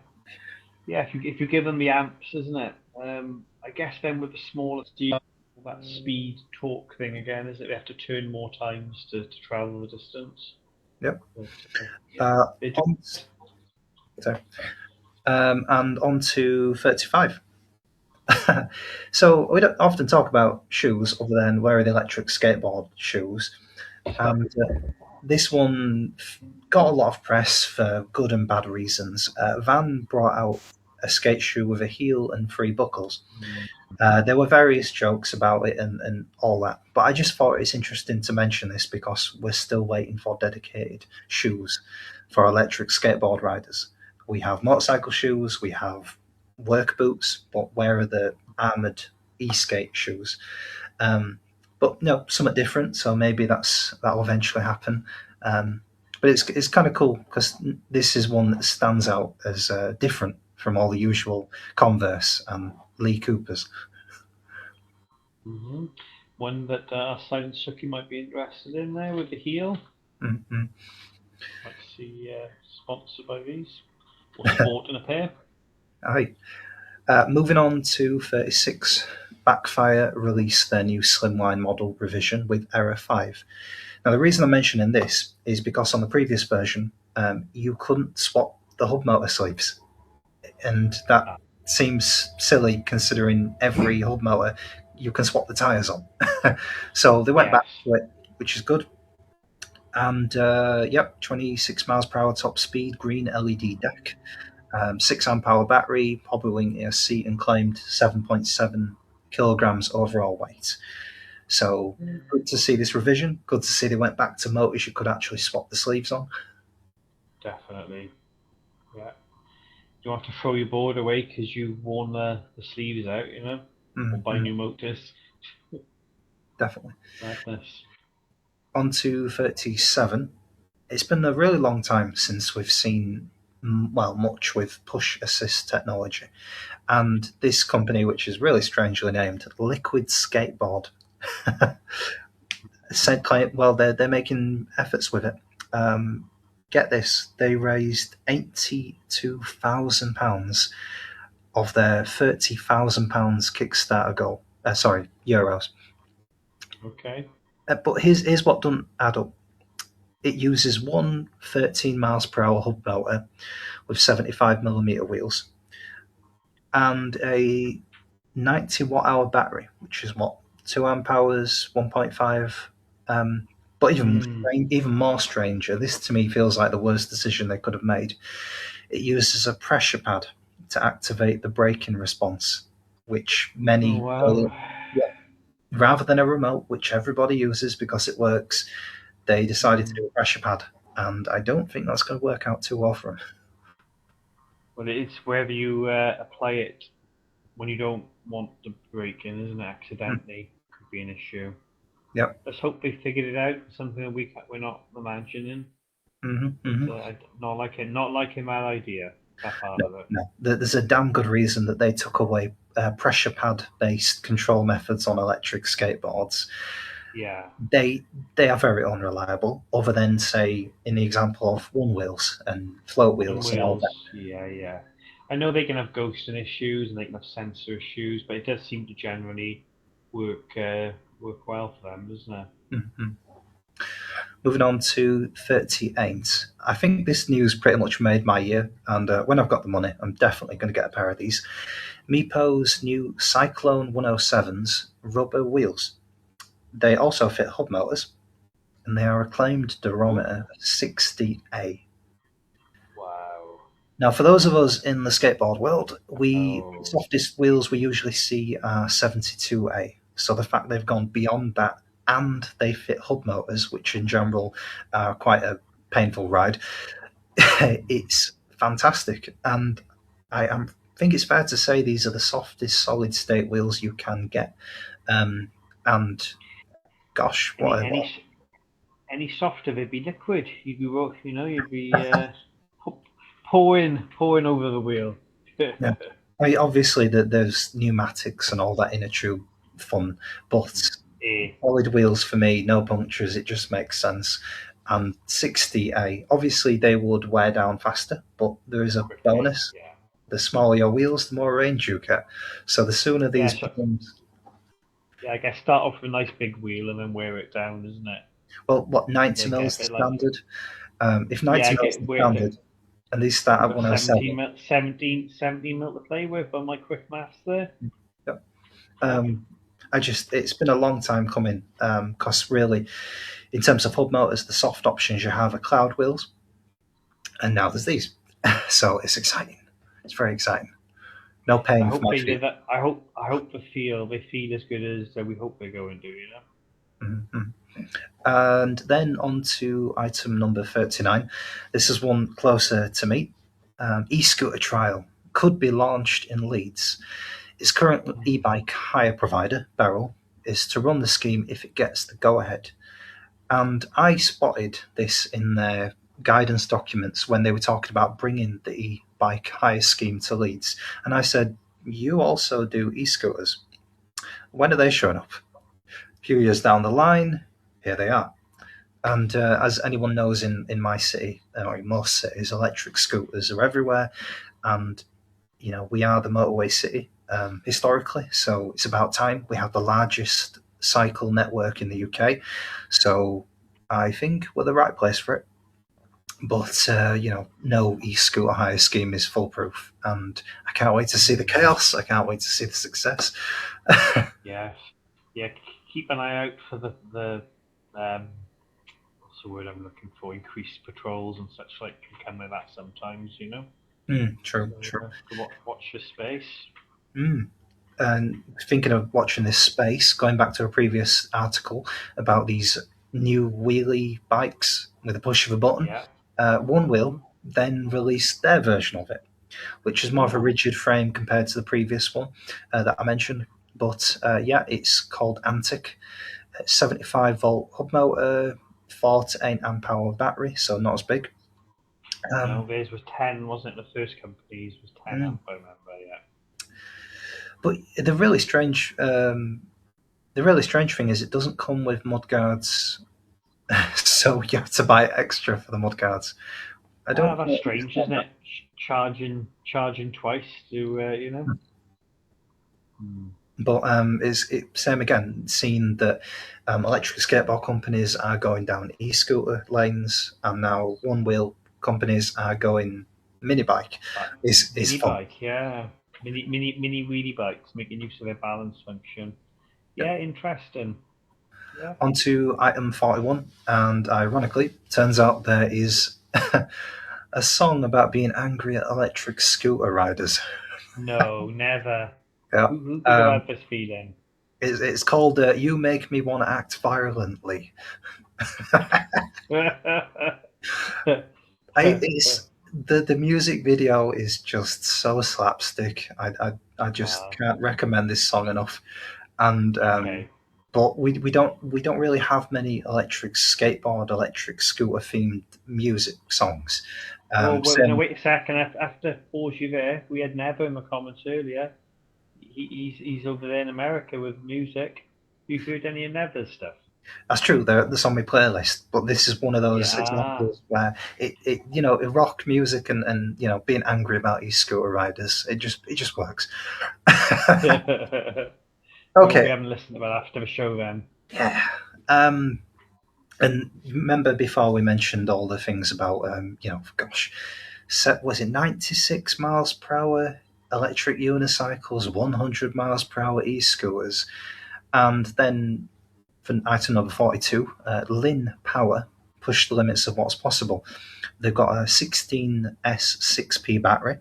yeah. If you give them the amps, isn't it? I guess then with the smaller steel, that speed torque thing again, is it? They have to turn more times to travel the distance. Yep. But yeah, they do. On, so, and on to 35. So we don't often talk about shoes other than wearing electric skateboard shoes, and this one got a lot of press for good and bad reasons. Van brought out a skate shoe with a heel and three buckles. There were various jokes about it and all that, but I just thought it's interesting to mention this because we're still waiting for dedicated shoes for electric skateboard riders. We have motorcycle shoes, we have work boots, but where are the armored e skate shoes? Um, but no, somewhat different. So maybe that'll eventually happen. Um, but it's kind of cool because this is one that stands out as different from all the usual Converse and Lee Coopers. Hmm. One that our silent Suki might be interested in there with the heel. Mm-hmm. Might see sponsored by these or sporting a pair. All right. Moving on to 36, Backfire released their new Slimline model revision with Error 5. Now, the reason I'm mentioning this is because on the previous version, you couldn't swap the hub motor sleeves, and that Ah, seems silly considering every hub motor you can swap the tyres on. So they went yes. back to it, which is good. And yep, 26 miles per hour top speed, green LED deck, 6 amp hour battery, Hobbywing ESC, and claimed 7.7 kilograms overall weight. So good to see this revision. Good to see they went back to motors you could actually swap the sleeves on. Definitely. Yeah. You want to throw your board away because you've worn the sleeves out, or buy Mm-hmm, new motors. definitely. Madness. On to 37. It's been a really long time since we've seen, well, much with push assist technology. And this company, which is really strangely named Liquid Skateboard, said, well, they're making efforts with it. Um, get this, they raised £82,000 of their £30,000 Kickstarter goal. Sorry, euros. Okay. But here's what doesn't add up. It uses one 13 miles per hour hub motor with 75 millimeter wheels and a 90 watt hour battery, which is what, 2 amp hours, 1.5. But Hmm. even more stranger, this to me feels like the worst decision they could have made. It uses a pressure pad to activate the braking response, which Oh many wow. yeah, rather than a remote, which everybody uses because it works. They decided to Hmm. do a pressure pad, and I don't think that's going to work out too well for them. Well, it's whether you apply it when you don't want the break in, isn't it? Mm, Accidentally could be an issue. yep. Let's hope they figured it out. Something that we're not imagining, Hmm, but hmm. not like it. Not liking that idea. That part No, of it. no. There's a damn good reason that they took away pressure pad based control methods on electric skateboards. Yeah. They they are very unreliable, other than say in the example of one wheels and float And wheels and all that. wheels, yeah, yeah. I know they can have ghosting issues and they can have sensor issues, but it does seem to generally work well for them, doesn't it? Mhm. Moving on to 38. I think this news pretty much made my year, and when I've got the money, I'm definitely going to get a pair of these. Meepo's new Cyclone 107s rubber wheels. They also fit hub motors, and they are acclaimed durometer Ooh, 60A. wow. Now, for those of us in the skateboard world, the Oh, softest wheels we usually see are 72A. So the fact they've gone beyond that and they fit hub motors, which in general are quite a painful ride, it's fantastic. And think it's fair to say these are the softest solid state wheels you can get. Um, and gosh, any what a, any what any softer, they'd be liquid. You'd be you'd be pouring over the wheel. yeah. I mean, obviously, there's pneumatics and all that inner tube fun, but eh, solid wheels for me, no punctures. It just makes sense. And 60A, obviously, they would wear down faster, but there is a quickly, bonus. yeah, The smaller your wheels, the more range you get. So the sooner yeah. these So becomes, yeah, I guess start off with a nice big wheel and then wear it down, isn't it? well, what, 90 Like get mils a the bit like standard? If yeah, 90 mils get the wear it. standard, and these start We've at got 17 107, mil, 17 mil to play with on my quick maths there. yep. Yeah. um, it's been a long time coming because really, in terms of hub motors, the soft options you have are cloud wheels, and now there's these. So it's exciting. It's very exciting. No I pain for hope my they did feet. that. I hope they feel as good as we hope they're going to. Mhm. And then on to item number 39. This is one closer to me. E-scooter trial could be launched in Leeds. Its current e-bike hire provider, Beryl, is to run the scheme if it gets the go ahead. And I spotted this in their guidance documents when they were talking about bringing the e-bike hire scheme to Leeds. And I said, "You also do e-scooters. When are they showing up?" A few years down the line, here they are. And as anyone knows, in my city, or in most cities, electric scooters are everywhere. And we are the motorway city historically, so it's about time. We have the largest cycle network in the UK, so I think we're the right place for it. But no e-scooter hire scheme is foolproof, and I can't wait to see the Mm. chaos. I can't wait to see the success. Yes. Yeah. Keep an eye out for um, what's the word I'm looking for? Increased patrols and such like can come with that sometimes, you know. True, So true. watch your space. Mm. And thinking of watching this space, going back to a previous article about these new wheelie bikes with a push of a button, Yeah. One Mm-hmm. Wheel then released their version of it, which is more of a Oh. rigid frame compared to the previous one that I mentioned. But yeah, it's called Antic. 75-volt hub motor, 4 to 8 amp hour battery, so not as big. No, Um, theirs was 10, wasn't it? The first company's was 10 mm. amp. I remember. Yeah. But the really strange thing is it doesn't come with mudguards, so you have to buy extra for the mudguards. I Ah, don't that's quite strange, understand isn't that. it? Charging twice to you know. Hmm. But it's same again. Seeing that electric skateboard companies are going down e-scooter lanes, and now one wheel companies are going mini bike, is Mini fun. bike, yeah. Mini wheelie bikes, making use of their balance function. Yep. Yeah, interesting. Yeah. On to item 41, and ironically, turns out there is a song about being angry at electric scooter riders. No, never. Yeah. Who could have Um, had this feeling? it's called "You Make Me Want to Act Violently." It's the music video is just so slapstick. I just Ah, can't recommend this song enough. And okay. but we don't really have many electric skateboard, electric scooter themed music songs. Well, no, Same wait a second. I have to pause you there. We had Never in the comments earlier. He's over there in America with music. You heard any of Never's stuff? That's true. That's on my playlist, but this is one of those Yeah. examples where rock music and being angry about these scooter riders. It just works. Well, Okay, we haven't listened to that after the show then. yeah. Um, and remember before we mentioned all the things about gosh, was it 96 miles per hour electric unicycles, 100 miles per hour e-scooters, and then for item number 42, Lin Power pushed the limits of what's possible. They've got a 16S 6P battery,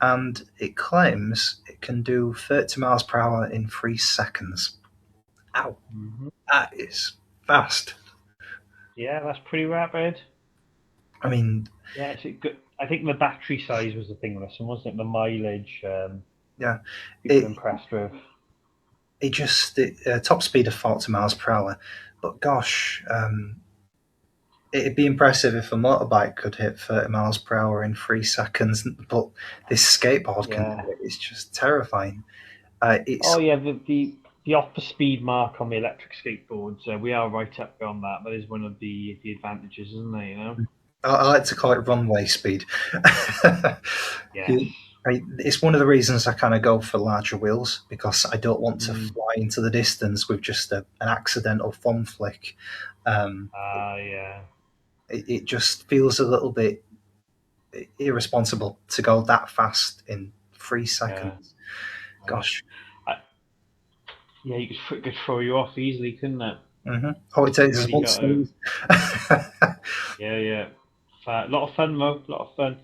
and it claims it can do 30 miles per hour in 3 seconds. Ow, Hmm. that is fast. Yeah, that's pretty rapid. I mean, Yeah, it's a good. I think the battery size was the thing with this one, wasn't it? The mileage, yeah, people it impressed with. top speed of 40 miles per hour, but gosh, it'd be impressive if a motorbike could hit 30 miles per hour in 3 seconds, but this skateboard can do Yeah. it. It's just terrifying. Oh It's yeah, the off the speed mark on the electric skateboards, we are right up on that. That is one of the advantages, isn't it? You know. I like to call it runway speed. Yes. You, it's one of the reasons I kind of go for larger wheels because I don't want to Mm. fly into the distance with just an accidental thumb flick. Um, Ah, yeah. it just feels a little bit irresponsible to go that fast in three Yeah. seconds. Yeah. Gosh. I, yeah, could throw you off easily, couldn't it? All it You takes is really one got to. sneeze. Yeah, yeah. A lot of fun though. A lot of fun.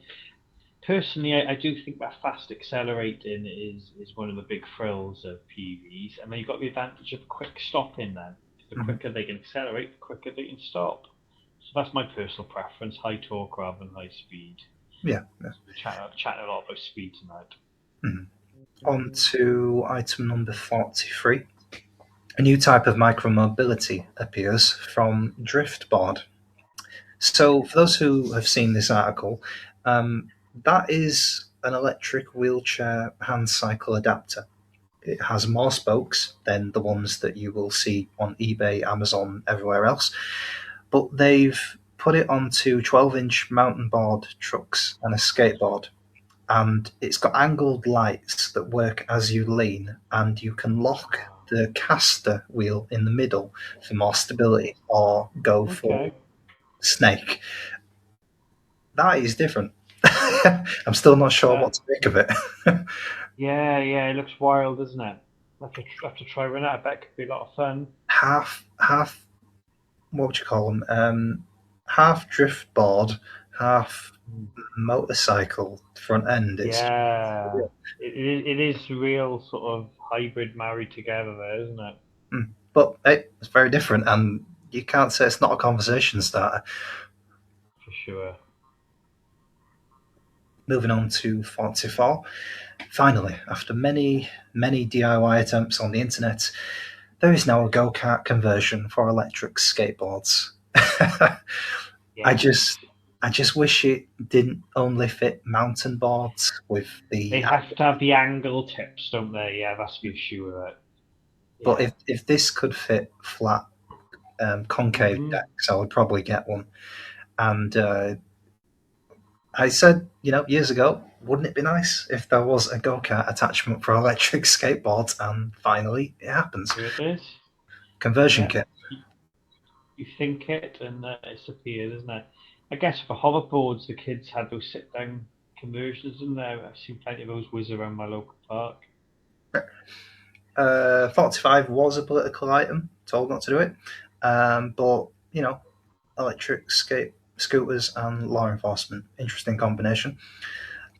Personally, I do think that fast accelerating is one of the big thrills of PVs, and then you've got the advantage of quick stopping. Then the Mhm. quicker they can accelerate, the quicker they can stop. So that's my personal preference: high torque rather than high speed. Yeah. We're chatting a lot about speed tonight. Mhm. On to item number 43. a new type of micromobility appears from driftboard. So, for those who have seen this article, that is an electric wheelchair hand cycle adapter. It has more spokes than the ones that you will see on eBay, Amazon, everywhere else, but they've put it onto 12-inch mountain board trucks and a skateboard. And it's got angled lights that work as you lean, and you can lock Wow. the caster wheel in the middle for more stability or go for Okay. snake. That is different. I'm still not sure what That. to make of it. Yeah, yeah. It looks wild, doesn't it? Have to try one out. I bet it could be a lot of fun. Half, what would you call them? Half drift board, half Mm. motorcycle front end. It's Yeah. It is real sort of hybrid married together there, isn't it? but it's very different, and you can't say it's not a conversation starter. For sure. Moving on to 44. Finally, after many DIY attempts on the internet, there is now a go kart conversion for electric skateboards. I Yes. just I just wish it didn't only fit mountain boards with They the. have to have the angle tips, don't they? Yeah, that's for sure. It. But Yeah. if this could fit flat concave Hmm. decks, I would probably get one. And I said, years ago, wouldn't it be nice if there was a go kart attachment for electric skateboards? And finally, it happens. Here it is. Conversion Yeah. kit. You think it and it's appeared, isn't it? I guess for hoverboards, the kids had those sit down conversions in there. I've seen plenty of those whiz around my local park. 45 was a political item, told not to do it. But, electric scooters and law enforcement, interesting combination.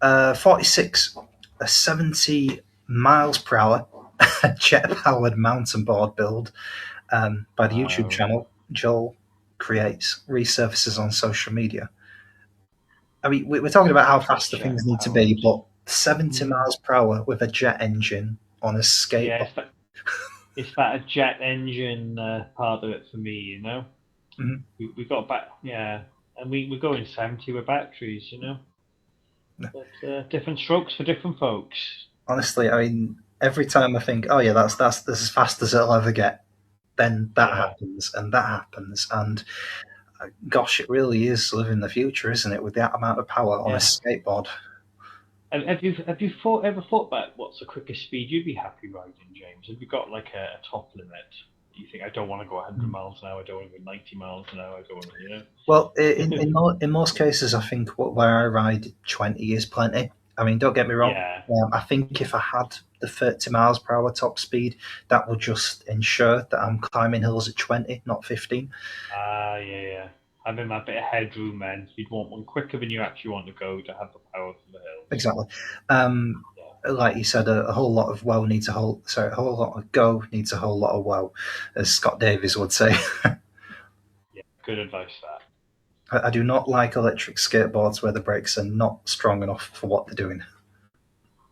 46, a 70 miles per hour jet powered mountain board build by the YouTube Wow. channel Joel Creates resurfaces on social media. I mean, we're talking about how fast the Jet things need to be, powered. but 70 Mm. miles per hour with a jet engine on a Yeah, skateboard. it's that a jet engine part of it for me, Mhm. We got back, yeah, and we're going 70 with batteries, but different strokes for different folks. Honestly, I mean, every time I think, oh yeah, that's as fast as it'll ever get, then that Yeah, happens and that happens, and gosh, it really is living the future, isn't it? With that amount of power on a yeah. skateboard. Ever thought about what's the quickest speed you'd be happy riding, James? Have you got like a top limit? You think I don't want to go 100 miles an hour, I don't want to go 90 miles an hour, I don't want Well, in most cases, I think where I ride 20 is plenty. I mean, don't get me wrong. Yeah. I think if I had the 30 miles per hour top speed, that would just ensure that I'm climbing hills at 20, not 15. Yeah, yeah. Having that bit of headroom, then you'd want one quicker than you actually want to go to have the power for the hills. Exactly. Um, Yeah, like you said, a whole lot of woe needs a whole. Sorry, a whole lot of go needs a whole lot of woe, as Scott Davies would say. yeah. Good advice that. I do not like electric skateboards where the brakes are not strong enough for what they're doing.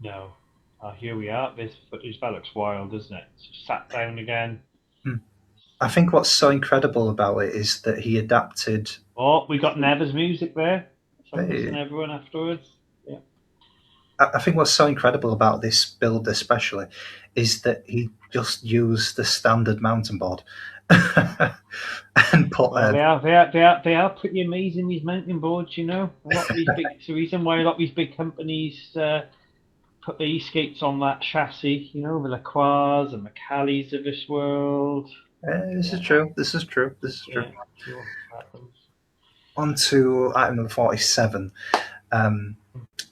No. Here we are. This footage that looks wild, doesn't it? So sat down again. Hmm. I think what's so incredible about it is that he adapted. Oh, we got Never's music there. Sunglasses and eh, everyone afterwards. Yeah. I think what's so incredible about this build, especially, is that he just used the standard mountain board and put Well, they are pretty amazing. These mountain boards, A lot of these big. It's the reason why a lot of these big companies put the e-skates on that chassis. The Lacroix and the Callies of this world. This is Yeah, true. This is true. This is true. yeah. See what happens. On to item number 47. Um,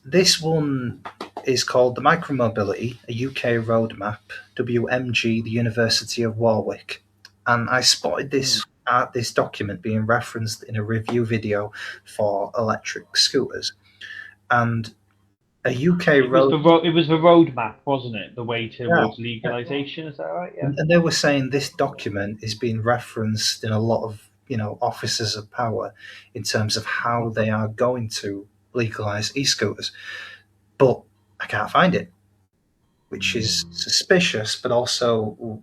this one is called the Micromobility, a UK Roadmap, WMG, the University of Warwick. And I spotted Hmm. this document being referenced in a review video for electric scooters. And a UK It was road. the roadmap, wasn't it? The way Yeah, towards yeah. legalization. Is that right? Yeah. And they were saying this document is being referenced in a lot of offices of power in terms of how they are going to legalize e-scooters, but I can't find it, which is Hmm. suspicious, but also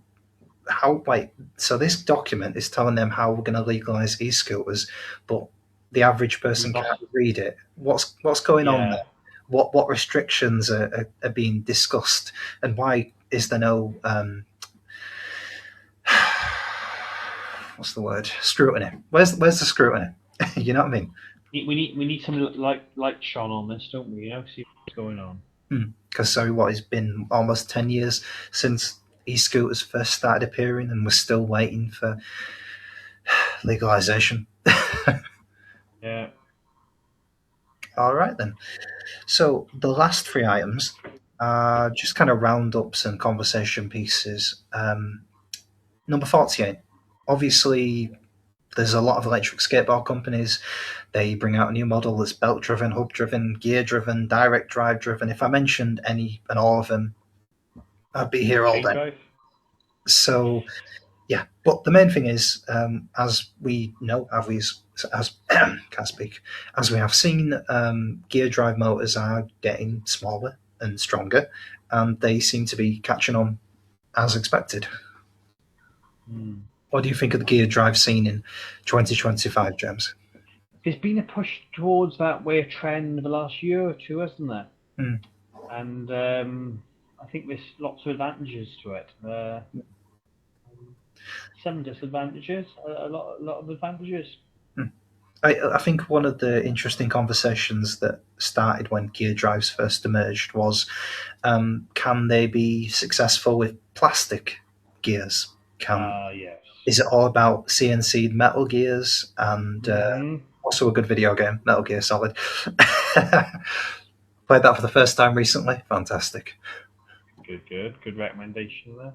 how wait, so this document is telling them how we're going to legalize e-scooters, but the average We've person can't lost. read it. What's going on Yeah, there? What restrictions are being discussed, and why is there no what's the word, scrutiny? Where's the scrutiny? You know what I mean? we need some light shone on this, don't we? See what's going on. Because so what, it's been almost 10 years since e-scooters first started appearing, and we're still waiting for legalization. Yeah. All right then. So the last three items are just kind of roundups and conversation pieces. Number 48. Obviously, there's a lot of electric skateboard companies. They bring out a new model that's belt driven, hub driven, gear driven, direct drive driven. If I mentioned any and all of them, I'd be here all Chain day. drive. So yeah, but the main thing is, as we know, as can't speak, as we have seen, gear drive motors are getting smaller and stronger, and they seem to be catching on as expected. Hmm. What do you think of the gear drive scene in 2025, James? There's been a push towards that way of trend the last year or two, hasn't there? Mm. And I think there's lots of advantages to it. Some disadvantages, a lot of advantages. Mm. I think one of the interesting conversations that started when gear drives first emerged was, can they be successful with plastic gears? Can Yes. Is it all about CNC Metal Gears and Hmm. also a good video game, Metal Gear Solid? Played that for the first time recently. Fantastic. Good recommendation there.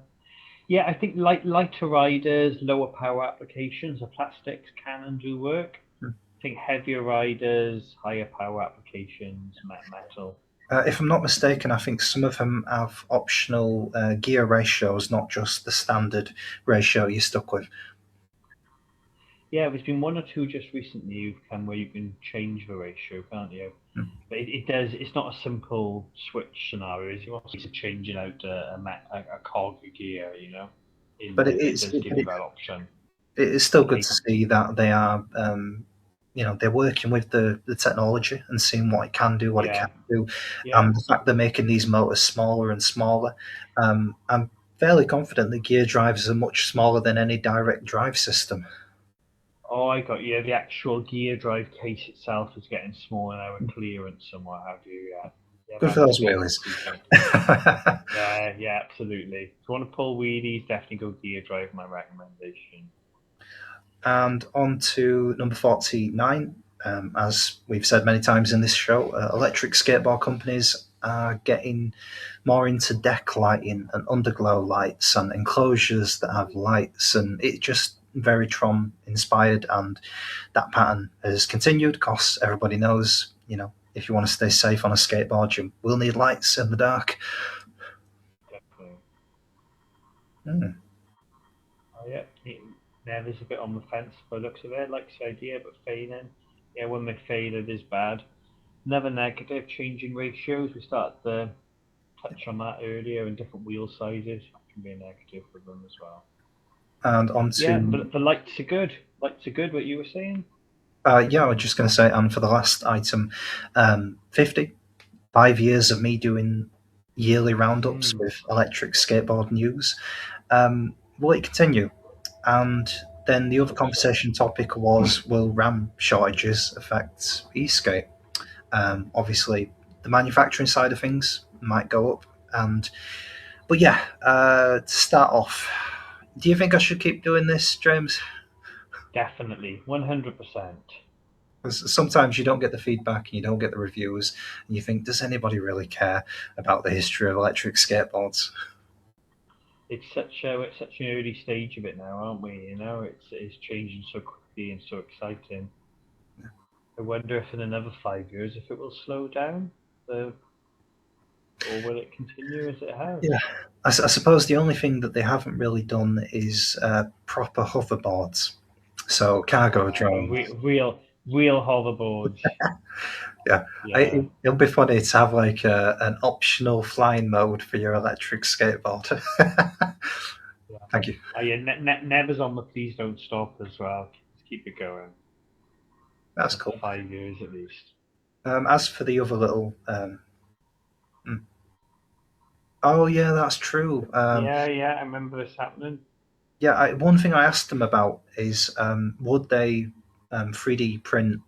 Yeah, I think lighter riders, lower power applications of plastics can and do work. I think heavier riders, higher power applications, metal. If I'm not mistaken, I think some of them have optional gear ratios, not just the standard ratio you're stuck with. Yeah, there's been one or two just recently you've come where you can change the ratio, can't you? Mm. But it does. It's not a simple switch scenario. It's also changing out a cog gear, in But there. It does give you that option. it is still It good to takes. see that they are, they're working with the technology and seeing what it can do, what it Yeah, can't do, yeah. and the fact they're making these motors smaller and smaller. I'm fairly confident the gear drives are much smaller than any direct drive system. Oh, I got you. The actual gear drive case itself is getting smaller now with clearance and what have you. Yeah, yeah, Good for that's a those big wheelies. improvement. Yeah, yeah, absolutely. If you want to pull wheelies, definitely go gear drive. My recommendation. And on to number 49. As we've said many times in this show, electric skateboard companies are getting more into deck lighting and underglow lights and enclosures that have lights, and it just very Tron inspired. And that pattern has continued because everybody knows, if you want to stay safe on a skateboard, you will need lights in the dark. Definitely. Mm. Oh, yeah. Now there's a bit on the fence by the looks of it. Likes the idea, but failing. Yeah, when they fail, it is bad. Another negative, changing ratios. We started to touch on that earlier, and different wheel sizes can be a negative for them as well. And on Yeah, to the lights are good. Lights are good. What you were saying? yeah, I was just going to say, and for the last item, 50, 5 years of me doing yearly roundups Hmm. with electric skateboard news. Will it continue? And then the other 100%. conversation topic was, will RAM shortages affect e-skate? Obviously, the manufacturing side of things might go up. But yeah, to start off, do you think I should keep doing this, James? Definitely. 100%. Because sometimes you don't get the feedback and you don't get the reviews, and you think, does anybody really care about the history of electric skateboards? It's such an early stage of it now, aren't we? It's changing so quickly and so exciting. I wonder if in another 5 years if it will slow down, uh, or will it continue as it has? Yeah, I suppose the only thing that they haven't really done is proper hoverboards, so cargo drones. Real hoverboards. Yeah, Yeah, it'll be funny to have like an optional flying mode for your electric skateboard. Thank you. Yeah, Never's on the please don't stop as well. Just keep it going. That's Another cool. 5 years at least. As for the other little, mm, oh yeah, that's true. Yeah, yeah, I remember this happening. Yeah, one thing I asked them about is would they 3D print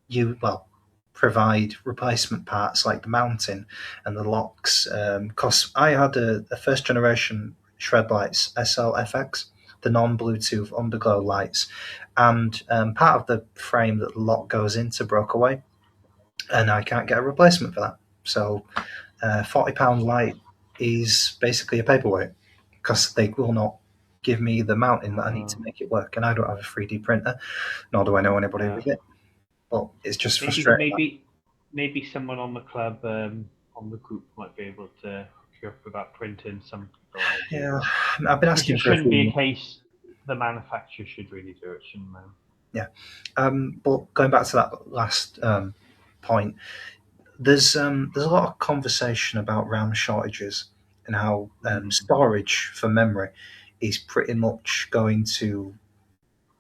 you well provide replacement parts like the mounting and the locks? Because I had a first generation Shred Lights SLFX, the non Bluetooth underglow lights, and part of the frame that the lock goes into broke away, and I can't get a replacement for that. So £40 light is basically a paperweight because they will not give me the mounting that I need Uh, to make it work, and I don't have a 3D printer, nor do I know anybody yeah. with it. But it's just Maybe, frustrating. maybe, maybe someone on the club, on the group, might be able to hook you up with that printing. Some people Yeah, ideas. I've been It asking just for a shouldn't be a few. case the manufacturer should really do it, shouldn't they? Yeah, but going back to that last point, there's a lot of conversation about RAM shortages and how Mm. storage for memory is pretty much going to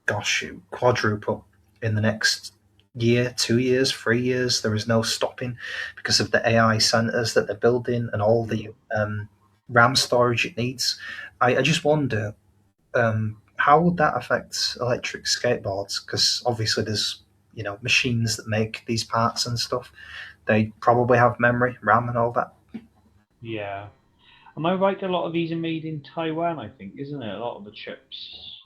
gosh, quadruple in the next year, 2 years, 3 years. There is no stopping because of the AI centers that they're building and all the Mm. RAM storage it needs. I just wonder how would that affect electric skateboards? Because obviously there's machines that make these parts and stuff. They probably have memory, RAM, and all that. Yeah. Am I right? A lot of these are made in Taiwan, I think, isn't it? A lot of the chips.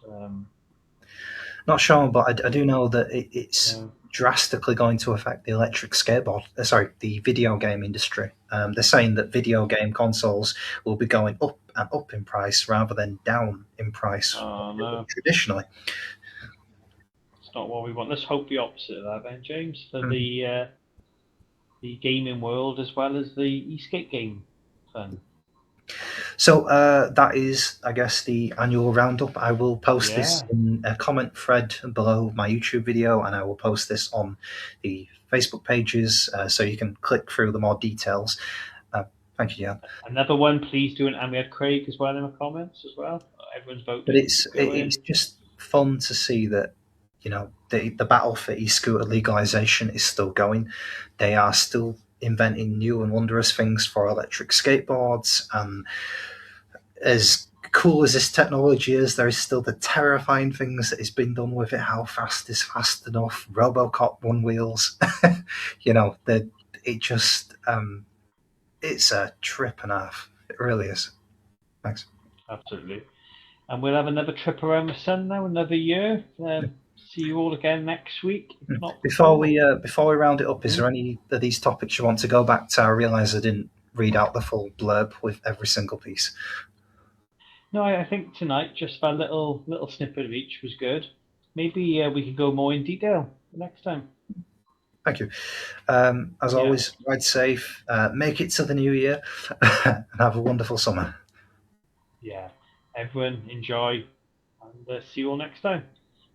Not sure, but I do know that it's Yeah. drastically going to affect the electric skateboard. Sorry, the video game industry. They're saying that video game consoles will be going up and up in price rather than down in price like Oh they would no, traditionally. it's not what we want. Let's hope the opposite of that, then, James, for Mhm. the gaming world as well as the Esk8 game fun. So that is, I guess, the annual roundup. I will post this Yeah, in a comment thread below my YouTube video, and I will post this on the Facebook pages so you can click through the more details. Uh, Thank you, Jan. another one. Please do, and we had Craig as well in the comments as well. Everyone's But voting. it's Keep it's going. just fun to see that the battle for e-scooter legalization is still going. They are still inventing new and wondrous things for electric skateboards, and as cool as this technology is, there is still the terrifying things that is being done with it. How fast is fast enough? RoboCop one wheels, that it just it's a trip and a half. It really is. Thanks. Absolutely. And we'll have another trip around the sun now, another year. See you all again next week, if not before. Before we round it up, is Mm. there any of these topics you want to go back to? I realise I didn't read out the full blurb with every single piece. No, I think tonight just that little snippet of each was good. Maybe we could go more in detail next time. Thank you. As Yeah, always, ride safe, make it to the new year, and have a wonderful summer. yeah. Everyone enjoy, and see you all next time.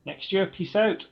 Next year. Peace out.